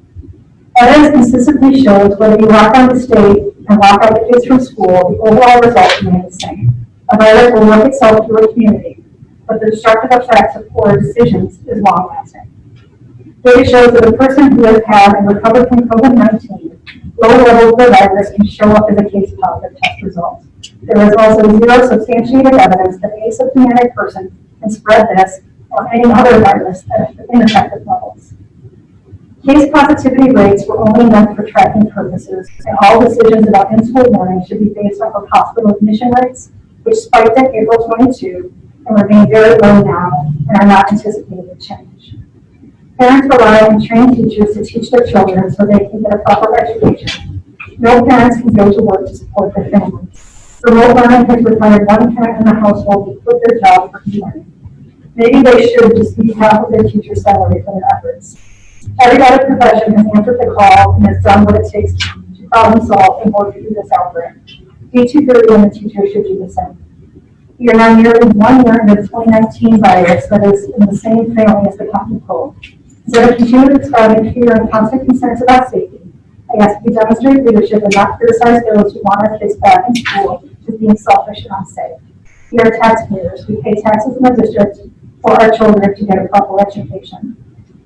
Evidence consistently shows whether you lock down the state and lock out the kids from school, the overall results remain the same. A virus will work itself through a community, but the destructive effects of poor decisions is long-lasting. Data shows that a person who has had and recovered from COVID-19, low levels of the virus can show up as a case positive test result. There is also 0 substantiated evidence that an asymptomatic person can spread this or any other virus at ineffective levels. Case positivity rates were only meant for tracking purposes, and all decisions about in-school learning should be based off of hospital admission rates, which spiked in April 22 and remain very low now and are not anticipated to change. Parents rely on trained teachers to teach their children so they can get a proper education. No parents can go to work to support their families. Remote learning has required 1 parent in the household to quit their job for e-learning. Maybe they should just be half of their teacher's salary for their efforts. Every other profession has answered the call and has done what it takes to problem solve and work through this outbreak. D230 and the teachers should do the same. We are now nearly 1 year into the 2019 virus that is in the same family as the common cold. Instead of continuing describing fear and constant concerns about safety, I ask you to demonstrate leadership and not criticize those who want our kids back in school as being selfish and unsafe. We are taxpayers. We pay taxes in the district for our children to get a proper education.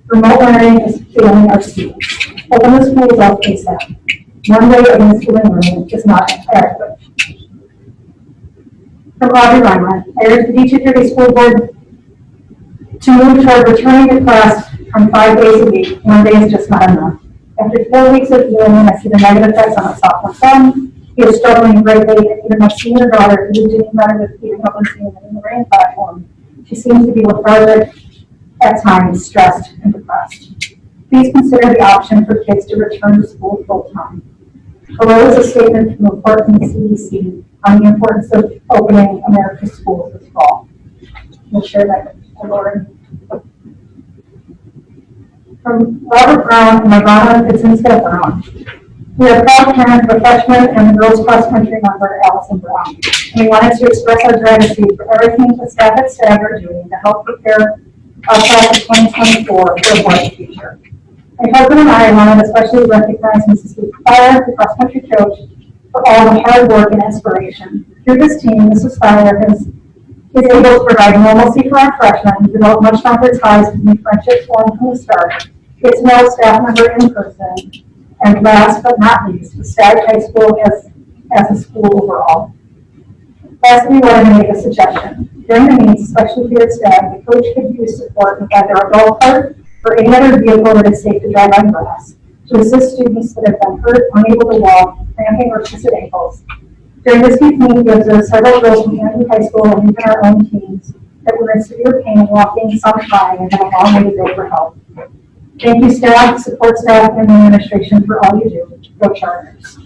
Remote learning is failing our students. Open the schools up ASAP. 1 day of in-school learning is not adequate. From Audrey Reimer, I urge the D230 School Board to move toward returning to class from 5 days a week. 1 day is just not enough. After 4 weeks of healing, I see the negative effects on my sophomore son. He is struggling greatly, and even my senior daughter, who is doing better with keeping up and seeing in the rain platform. She seems to be lethargic, at times stressed and depressed. Please consider the option for kids to return to school full-time. Below is a statement from a report from the CDC on the importance of opening America's schools this fall. We'll share that with Lauren. From Robert Brown and Ivana Pitsinska Brown. We are proud parents of a freshman and the girls cross-country member, Allison Brown. And we wanted to express our gratitude for everything the staff at STAG are doing to help prepare our class of 2024 for a bright future. My husband and I wanted to especially recognize Mrs. Lee Fire, the cross-country coach, for all the hard work and inspiration. Through this team, Mrs. Fire is able to provide normalcy for our freshmen, develop much stronger ties with new friendships formed from the start, get to know a staff member in person, and last but not least, the STAG High School as a school overall. Lastly, we wanted to make a suggestion. During the meets, especially here at STAG, the coach could use support with either a golf cart or any other vehicle that is safe to drive on grass to assist students that have been hurt, unable to walk, cramping, or twisted ankles. During this week meeting, we observed several girls from Andrew High School and even our own teams that were in severe pain walking, some crying, and had a long way to go for help. Thank you, staff, support staff, and the administration for all you do. Go Chargers.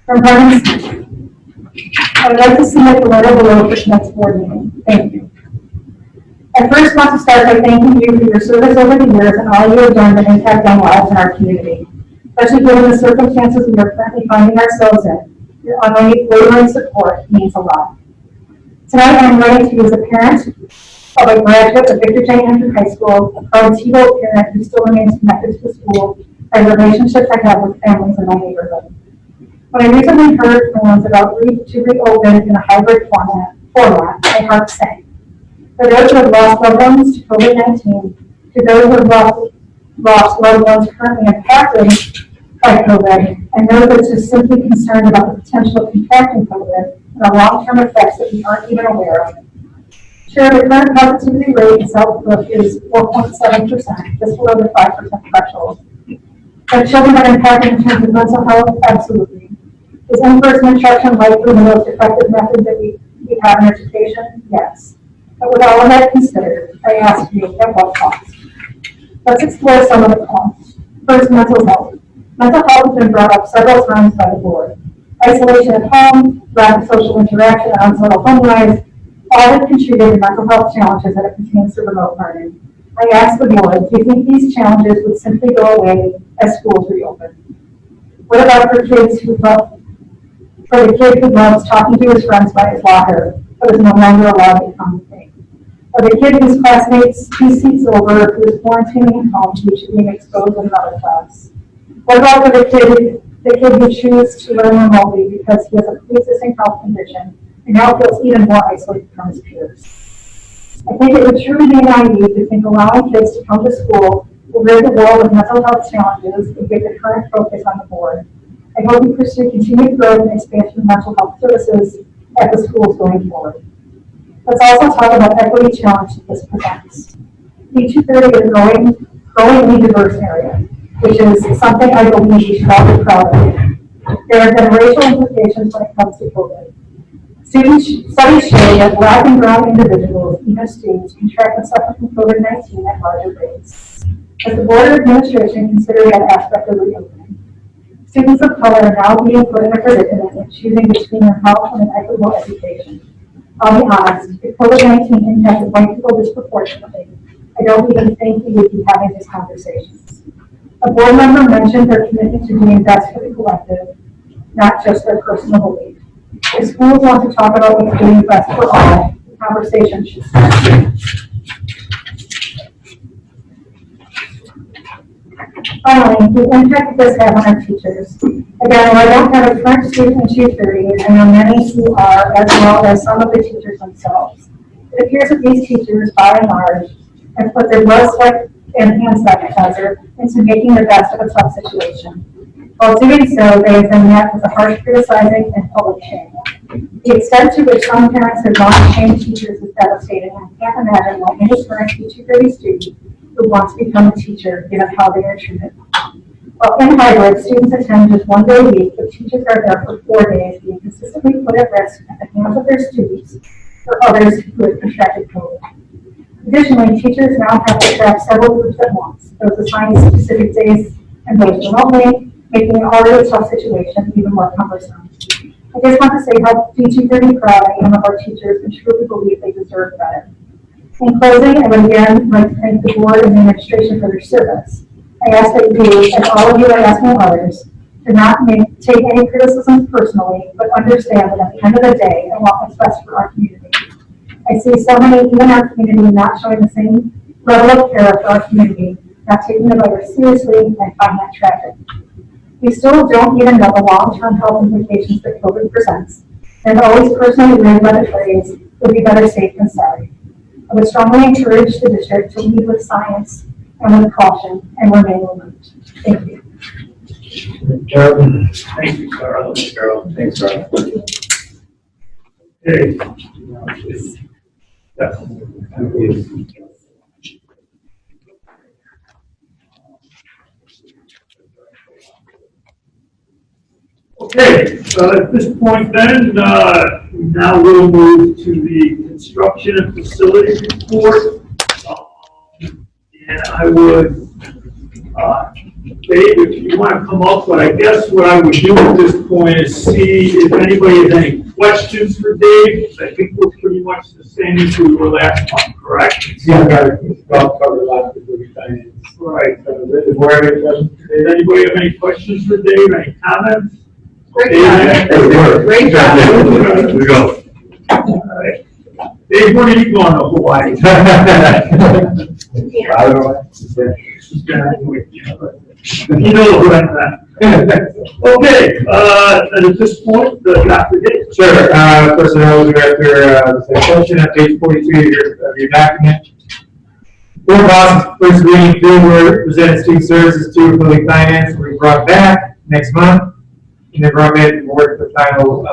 From Parents, I would like to submit the letter below for tonight's board meeting. Thank you. I first want to start by thanking you for your service over the years and all you have done to impact young lives in our community. Especially given the circumstances we are currently finding ourselves in, your unwavering support means a lot. Tonight I am writing to you as a parent of a graduate of Victor J. Andrew High School, a proud T-Boat parent who still remains connected to the school and relationships I have with families in my neighborhood. When I recently heard plans about to reopen in a hybrid format, my heart sank. For those who have lost loved ones to COVID-19, to those who have lost loved ones currently impacted by COVID, and those that are just simply concerned about the potential of contracting COVID and the long-term effects that we aren't even aware of. Sure, the current positivity rate in South Brook is 4.7%, just below the 5% threshold. Have children been impacted in terms of mental health? Absolutely. Is in-person instruction likely the most effective method that we have in education? Yes. But with all of that considered, I ask you, at what cost? Let's explore some of the costs. First, mental health. Mental health has been brought up several times by the board. Isolation at home, lack of social interaction, and unsettled home life, all have contributed to mental health challenges that it pertains to remote learning. I ask the board, do you think these challenges would simply go away as schools reopen? What about for the kid who loves talking to his friends by his locker, but is no longer allowed to come to me? Or the kid whose classmates 2 seats over, who is quarantining at home due to being exposed in another class? What about for the kid who chooses to learn remotely because he has a pre-existing health condition and now feels even more isolated from his peers? I think it would truly be naive to think allowing kids to come to school will rid the world of mental health challenges and get the current focus on the board. I hope you pursue continued growth and expansion of mental health services at the schools going forward. Let's also talk about equity challenge that this presents. B230 is growing in a diverse area, which is something I believe we should all be proud of. There have been racial implications when it comes to COVID. Studies show that Black and brown individuals, even students, contract and suffer from COVID-19 at larger rates. As the Board of Administration consider that aspect of reopening, students of color are now being put in a predicament of choosing between their health and an equitable education. I'll be honest, if COVID-19 impacted white people disproportionately, I don't even think we would be having these conversations. A board member mentioned their commitment to doing best for the collective, not just their personal belief. If schools want to talk about what's doing best for all, the conversation should start. Finally, the impact this has on our teachers. Again, while I don't have a current student in 230, I know many who are, as well as some of the teachers themselves. It appears that these teachers, by and large, have put their blood, sweat, and hand sanitizer into making the best of a tough situation. While doing so, they have been met with a harsh criticizing and public shaming. The extent to which some parents have gone to shame teachers has devastating, and I can't imagine why any current teacher-ready student would want to become a teacher given how they are treated. While in hybrid, students attend just 1 day a week, but teachers are there for 4 days, being consistently put at risk at the hands of their students or others who have contracted COVID. Additionally, teachers now have to track several groups at once, those assigned specific days and those remotely, making an already tough situation even more cumbersome. I just want to say how deeply proud I am of our teachers and truly believe they deserve better. In closing, I would again like to thank the board and the administration for their service. I ask that you, and all of you are asking others, to not take any criticism personally, but understand that at the end of the day, I want what's best for our community. I see so many, even our community, not showing the same level of care for our community, not taking the virus seriously, and find that tragic. We still don't even know the long-term health implications that COVID presents, and I've always personally lived by the phrase, "Would be better safe than sorry." I would strongly encourage the district to lead with science and with caution and remain alert. Thank you. Carol. Thank you, Carol. Carol. Thanks, Carol. Okay. Yeah. Okay, so at this point then, now we'll move to the construction and facility report. And I would, Dave, if you want to come up, but I guess what I would do at this point is see if anybody has any questions for Dave. I think we're pretty much the same as we were last month, correct? Yeah, I'll cover a lot of the finance. Right. Does anybody have any questions for Dave? Any comments? Great Dave, job. Great job. Here we go. All right. Dave, where are you going to Hawaii? You know what I'm at. Okay, and at this point, Dr. Gates. Sure. Personnel Director, section at page 42 of your document. Board policies, first reading, field work, presented student services to building finance, will be brought back next month. And then brought back to board for final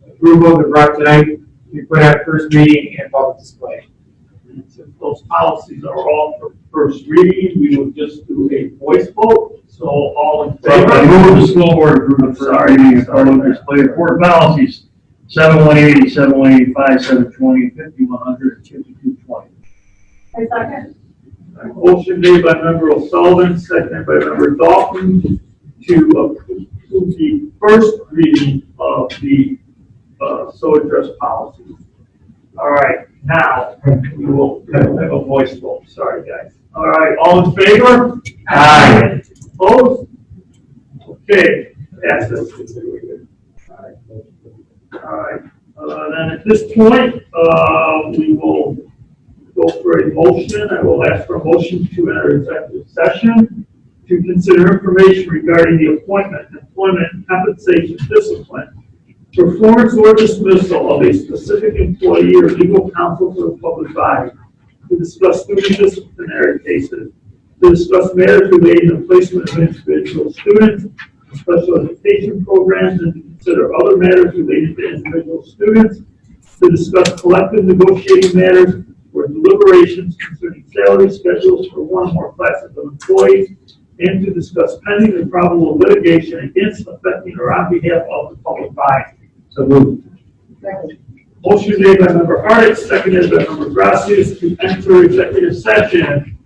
approval. They're brought tonight. We put out first reading and public display. Since those policies are all for first reading, we will just do a voice vote. So all in favor? I move the school board approve the first reading and public display of board policies 7180, 7185, 720, 5100, and 5220. A second. A motion made by member O'Sullivan, seconded by member Dalton to approve the first reading of the so address policy. All right, now we will have a voice vote. Sorry, guys. All right, all in favor? Aye. Opposed? Okay, passes. All right. Then at this point, we will go for a motion. I will ask for a motion to enter executive session to consider information regarding the appointment, employment, compensation, discipline, performance or dismissal of a specific employee or legal counsel for the public body, to discuss student disciplinary cases, to discuss matters relating to placement of individual students, special education programs, and to consider other matters related to individual students, to discuss collective negotiating matters or deliberations concerning salary schedules for one or more classes of employees, and to discuss pending and probable litigation against, affecting, or on behalf of the public body. So moved. Motion made by member Harding, seconded by member Gracias to enter executive session.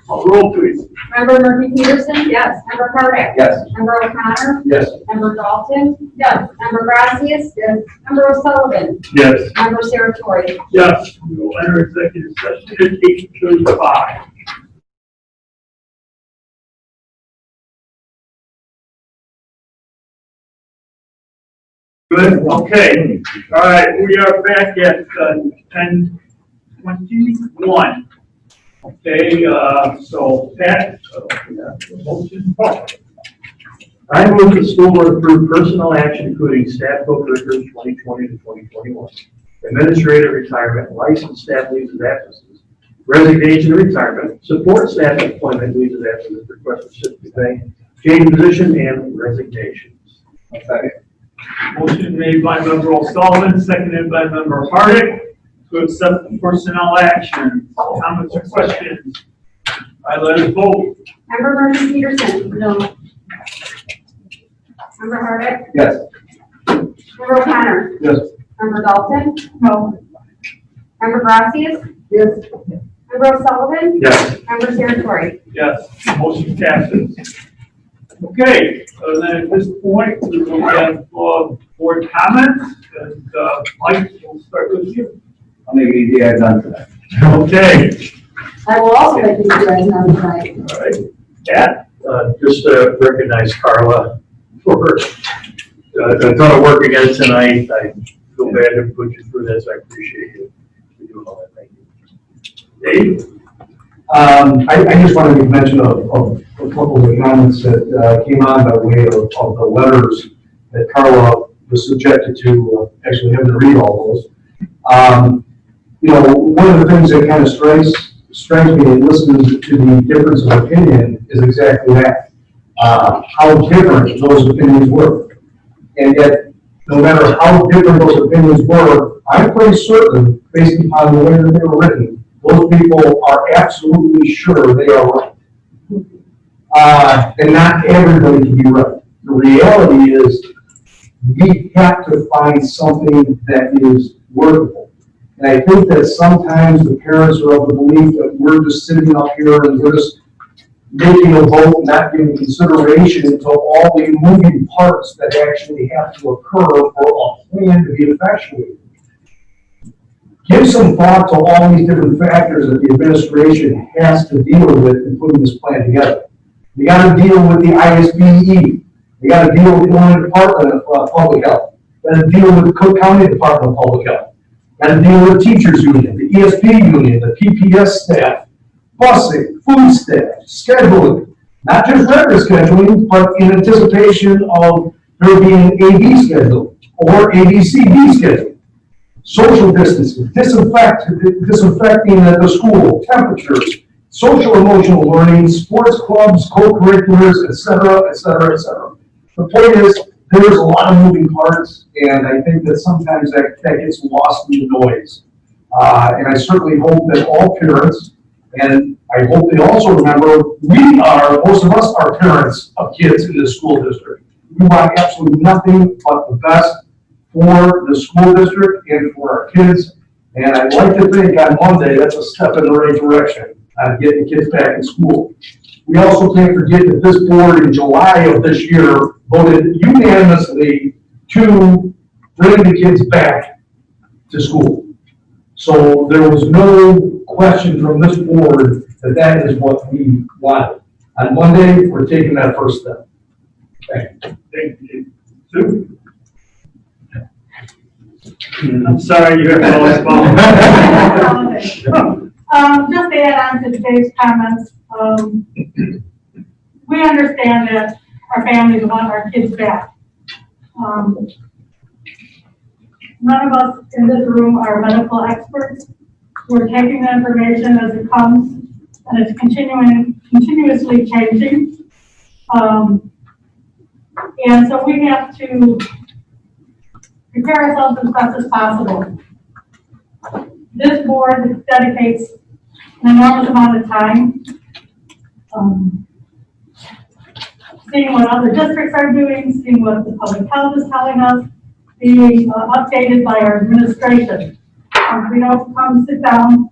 Call roll, please. Member Murphy Peterson? Yes. Member Harding? Yes. Member O'Connor? Yes. Member Dalton? Yes. Member Gracias? Yes. Member O'Sullivan? Yes. Member Saratori? Yes, we will enter executive session at 8:35. Good, okay. All right, we are back at 10:21. Okay, so Pat, motion. I move the school board approve personal action, including staff co-curriculum 2020 to 2021, administrative retirement, licensed staff leaves of absences, resignation and retirement, support staff employment leaves of absences, request for sick pay, change of position, and resignations. Second. Motion made by member O'Sullivan, seconded by member Harding to accept the personnel action. Comments or questions? Let us vote. Member Vernon Peterson? No. Member Hardwick? Yes. Member O'Connor? Yes. Member Dalton? No. Member Gracias? Yes. Member O'Sullivan? Yes. Member Territory? Yes, motion passes. Okay, then at this point, we will have board comments, and Mike, we'll start with you. I'll make it easy, I've done today. Okay, I will also make these guys know tonight. all right. Pat? Just recognize Carla for a ton of work again tonight. I feel bad to put you through this. I appreciate you doing all that. Thank you. Dave? I just wanted to make mention of a couple of the comments that came on by way of the letters that Carla was subjected to, actually having to read all those. You know, one of the things that kind of strikes me in listening to the difference of opinion is exactly that. How different those opinions were. And yet, no matter how different those opinions were, I'm pretty certain, based upon the way that they were written, those people are absolutely sure they are right. And not everybody can be right. The reality is, we have to find something that is workable. And I think that sometimes the parents are of the belief that we're just sitting up here and we're just making a vote, not giving consideration to all the moving parts that actually have to occur for a plan to be effectuated. Give some thought to all these different factors that the administration has to deal with in putting this plan together. You got to deal with the ISBE. You got to deal with the Illinois Department of Public Health. You got to deal with the Cook County Department of Public Health. You got to deal with the teachers union, the ESP union, the PPS staff, busing, food staff, scheduling, not just regular scheduling, but in anticipation of there being AB schedule or ABCD schedule. Social distancing, disinfecting at the school, temperatures, social emotional learning, sports clubs, co-curriculars, et cetera, et cetera, et cetera. The point is, there's a lot of moving parts, and I think that sometimes that gets lost in the noise. And I certainly hope that all parents, and I hope they also remember, most of us are parents of kids in the school district. We want absolutely nothing but the best for the school district and for our kids. And I'd like to think on Monday, that's a step in the right direction on getting kids back in school. We also can't forget that this board in July of this year voted unanimously to bring the kids back to school. So there was no question from this board that that is what we wanted. On Monday, we're taking that first step. Thank you. Thank you. Sue? I'm sorry, you have to always follow. Just to add on to Dave's comments, we understand that our families want our kids back. None of us in this room are medical experts. We're taking the information as it comes, and it's continuously changing. And so we have to prepare ourselves as best as possible. This board dedicates an enormous amount of time seeing what other districts are doing, seeing what the public health is telling us, being updated by our administration. We don't come sit down,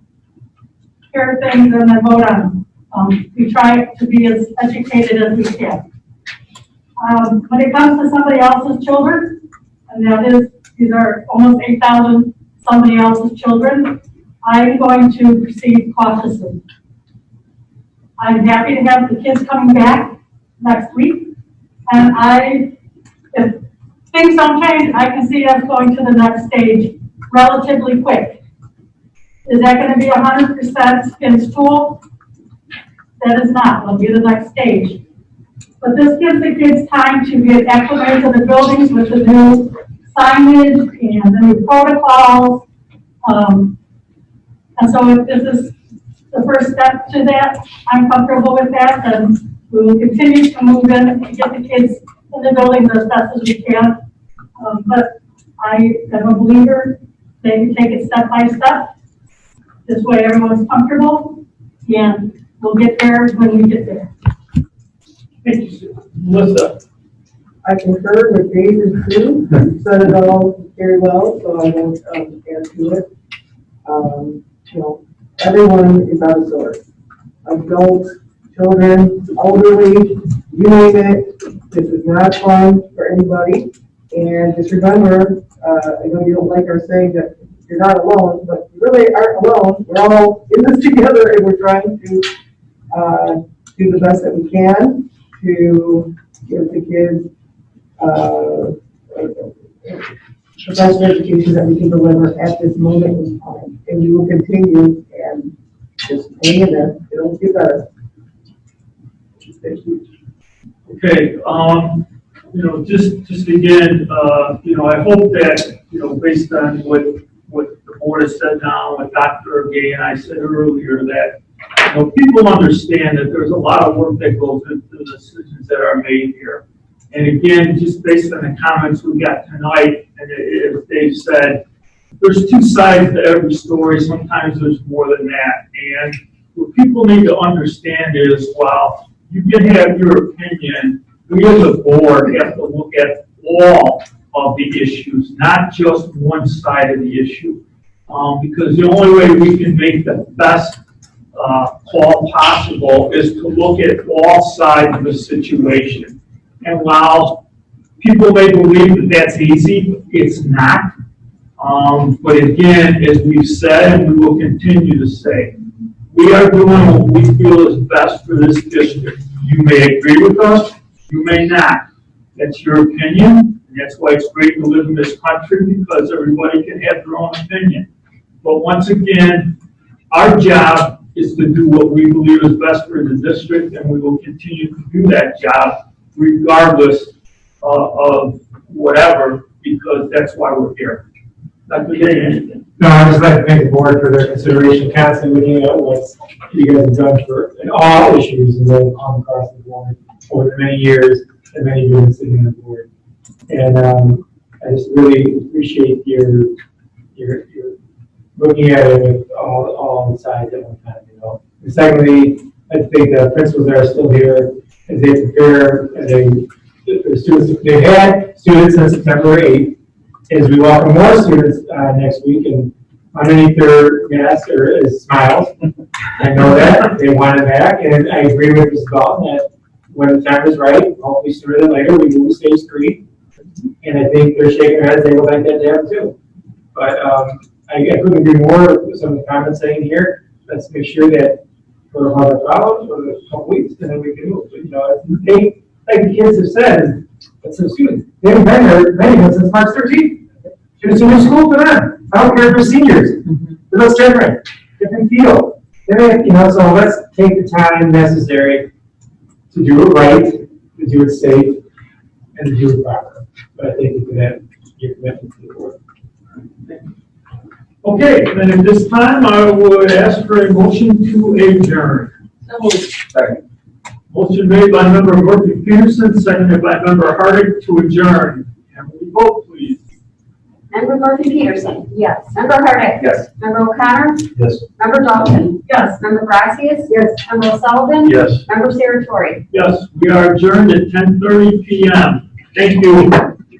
hear things, and then vote on them. We try to be as educated as we can. When it comes to somebody else's children, and these are almost 8,000 somebody else's children, I'm going to proceed cautiously. I'm happy to have the kids coming back next week, and if things don't change, I can see us going to the next stage relatively quick. Is that going to be 100% in school? That is not. It'll be the next stage. But this gives the kids time to get acclimated to the buildings with the new signage and the new protocols. And so if this is the first step to that, I'm comfortable with that, and we will continue to move in and get the kids in the buildings as best as we can. But I am a believer maybe take it step by step. This way everyone's comfortable, and we'll get there when we get there. Thank you, Melissa. I concur with Dave and Sue, said it all very well, so I won't add to it. You know, everyone is out of sorts. Adults, children, elderly, you name it. This is not fun for anybody. And just remember, I know you don't like our saying that you're not alone, but you really aren't alone. We're all in this together, and we're trying to do the best that we can to give the kids the best education that we can deliver at this moment in time. And we will continue and just hang in there. It'll get better. Thank you. Okay, you know, just again, you know, I hope that, you know, based on what the board has said now, what Dr. Gay and I said earlier, that, you know, people understand that there's a lot of work that goes into the decisions that are made here. And again, just based on the comments we got tonight, and as Dave said, there's two sides to every story. Sometimes there's more than that. And what people need to understand is, while you can have your opinion, we as a board have to look at all of the issues, not just one side of the issue. Because the only way we can make the best call possible is to look at all sides of the situation. And while people may believe that that's easy, it's not. But again, as we've said, and we will continue to say, we are doing what we feel is best for this district. You may agree with us, you may not. That's your opinion, and that's why it's great to live in this country, because everybody can have their own opinion. But once again, our job is to do what we believe is best for the district, and we will continue to do that job regardless of whatever, because that's why we're here. Dr. Day, No, I'd just like to thank the board for their consideration, constantly looking at what you guys have done for in all issues and then across the board over the many years and many years sitting on the board. And I just really appreciate your looking at it with all sides at one time, you know. And secondly, I think the principals that are still here, as they prepare, the students, they've had students since September 8th. As we welcome more students next week, and underneath their mask is smiles. I know that they want it back, and I agree with Ms. Dalton that when the time is right, hopefully sooner than later, we move to stage 3. And I think they're shaking their heads; they would like that to happen too. But I couldn't agree more with some of the comments saying here. Let's make sure that for another problems for a couple weeks, and then we can move. But, you know, they, like the kids have said, that's some students. They haven't been there, many of them, since March 13th. It's a new school for them. I don't care for seniors. It looks different feel. You know, so let's take the time necessary to do it right, to do it safe, and to do it proper. But I thank you for that, your commitment to the board. Okay, then at this time, I would ask for a motion to adjourn. Second. Motion made by member Murphy-Peterson, seconded by member Hardick to adjourn. And we vote, please. Member Murphy-Peterson? Yes. Member Hardick? Yes. Member O'Connor? Yes. Member Dalton? Yes. Member Gracias? Yes. Member O'Sullivan? Yes. Member Saratori? Yes, we are adjourned at 10:30 p.m. Thank you.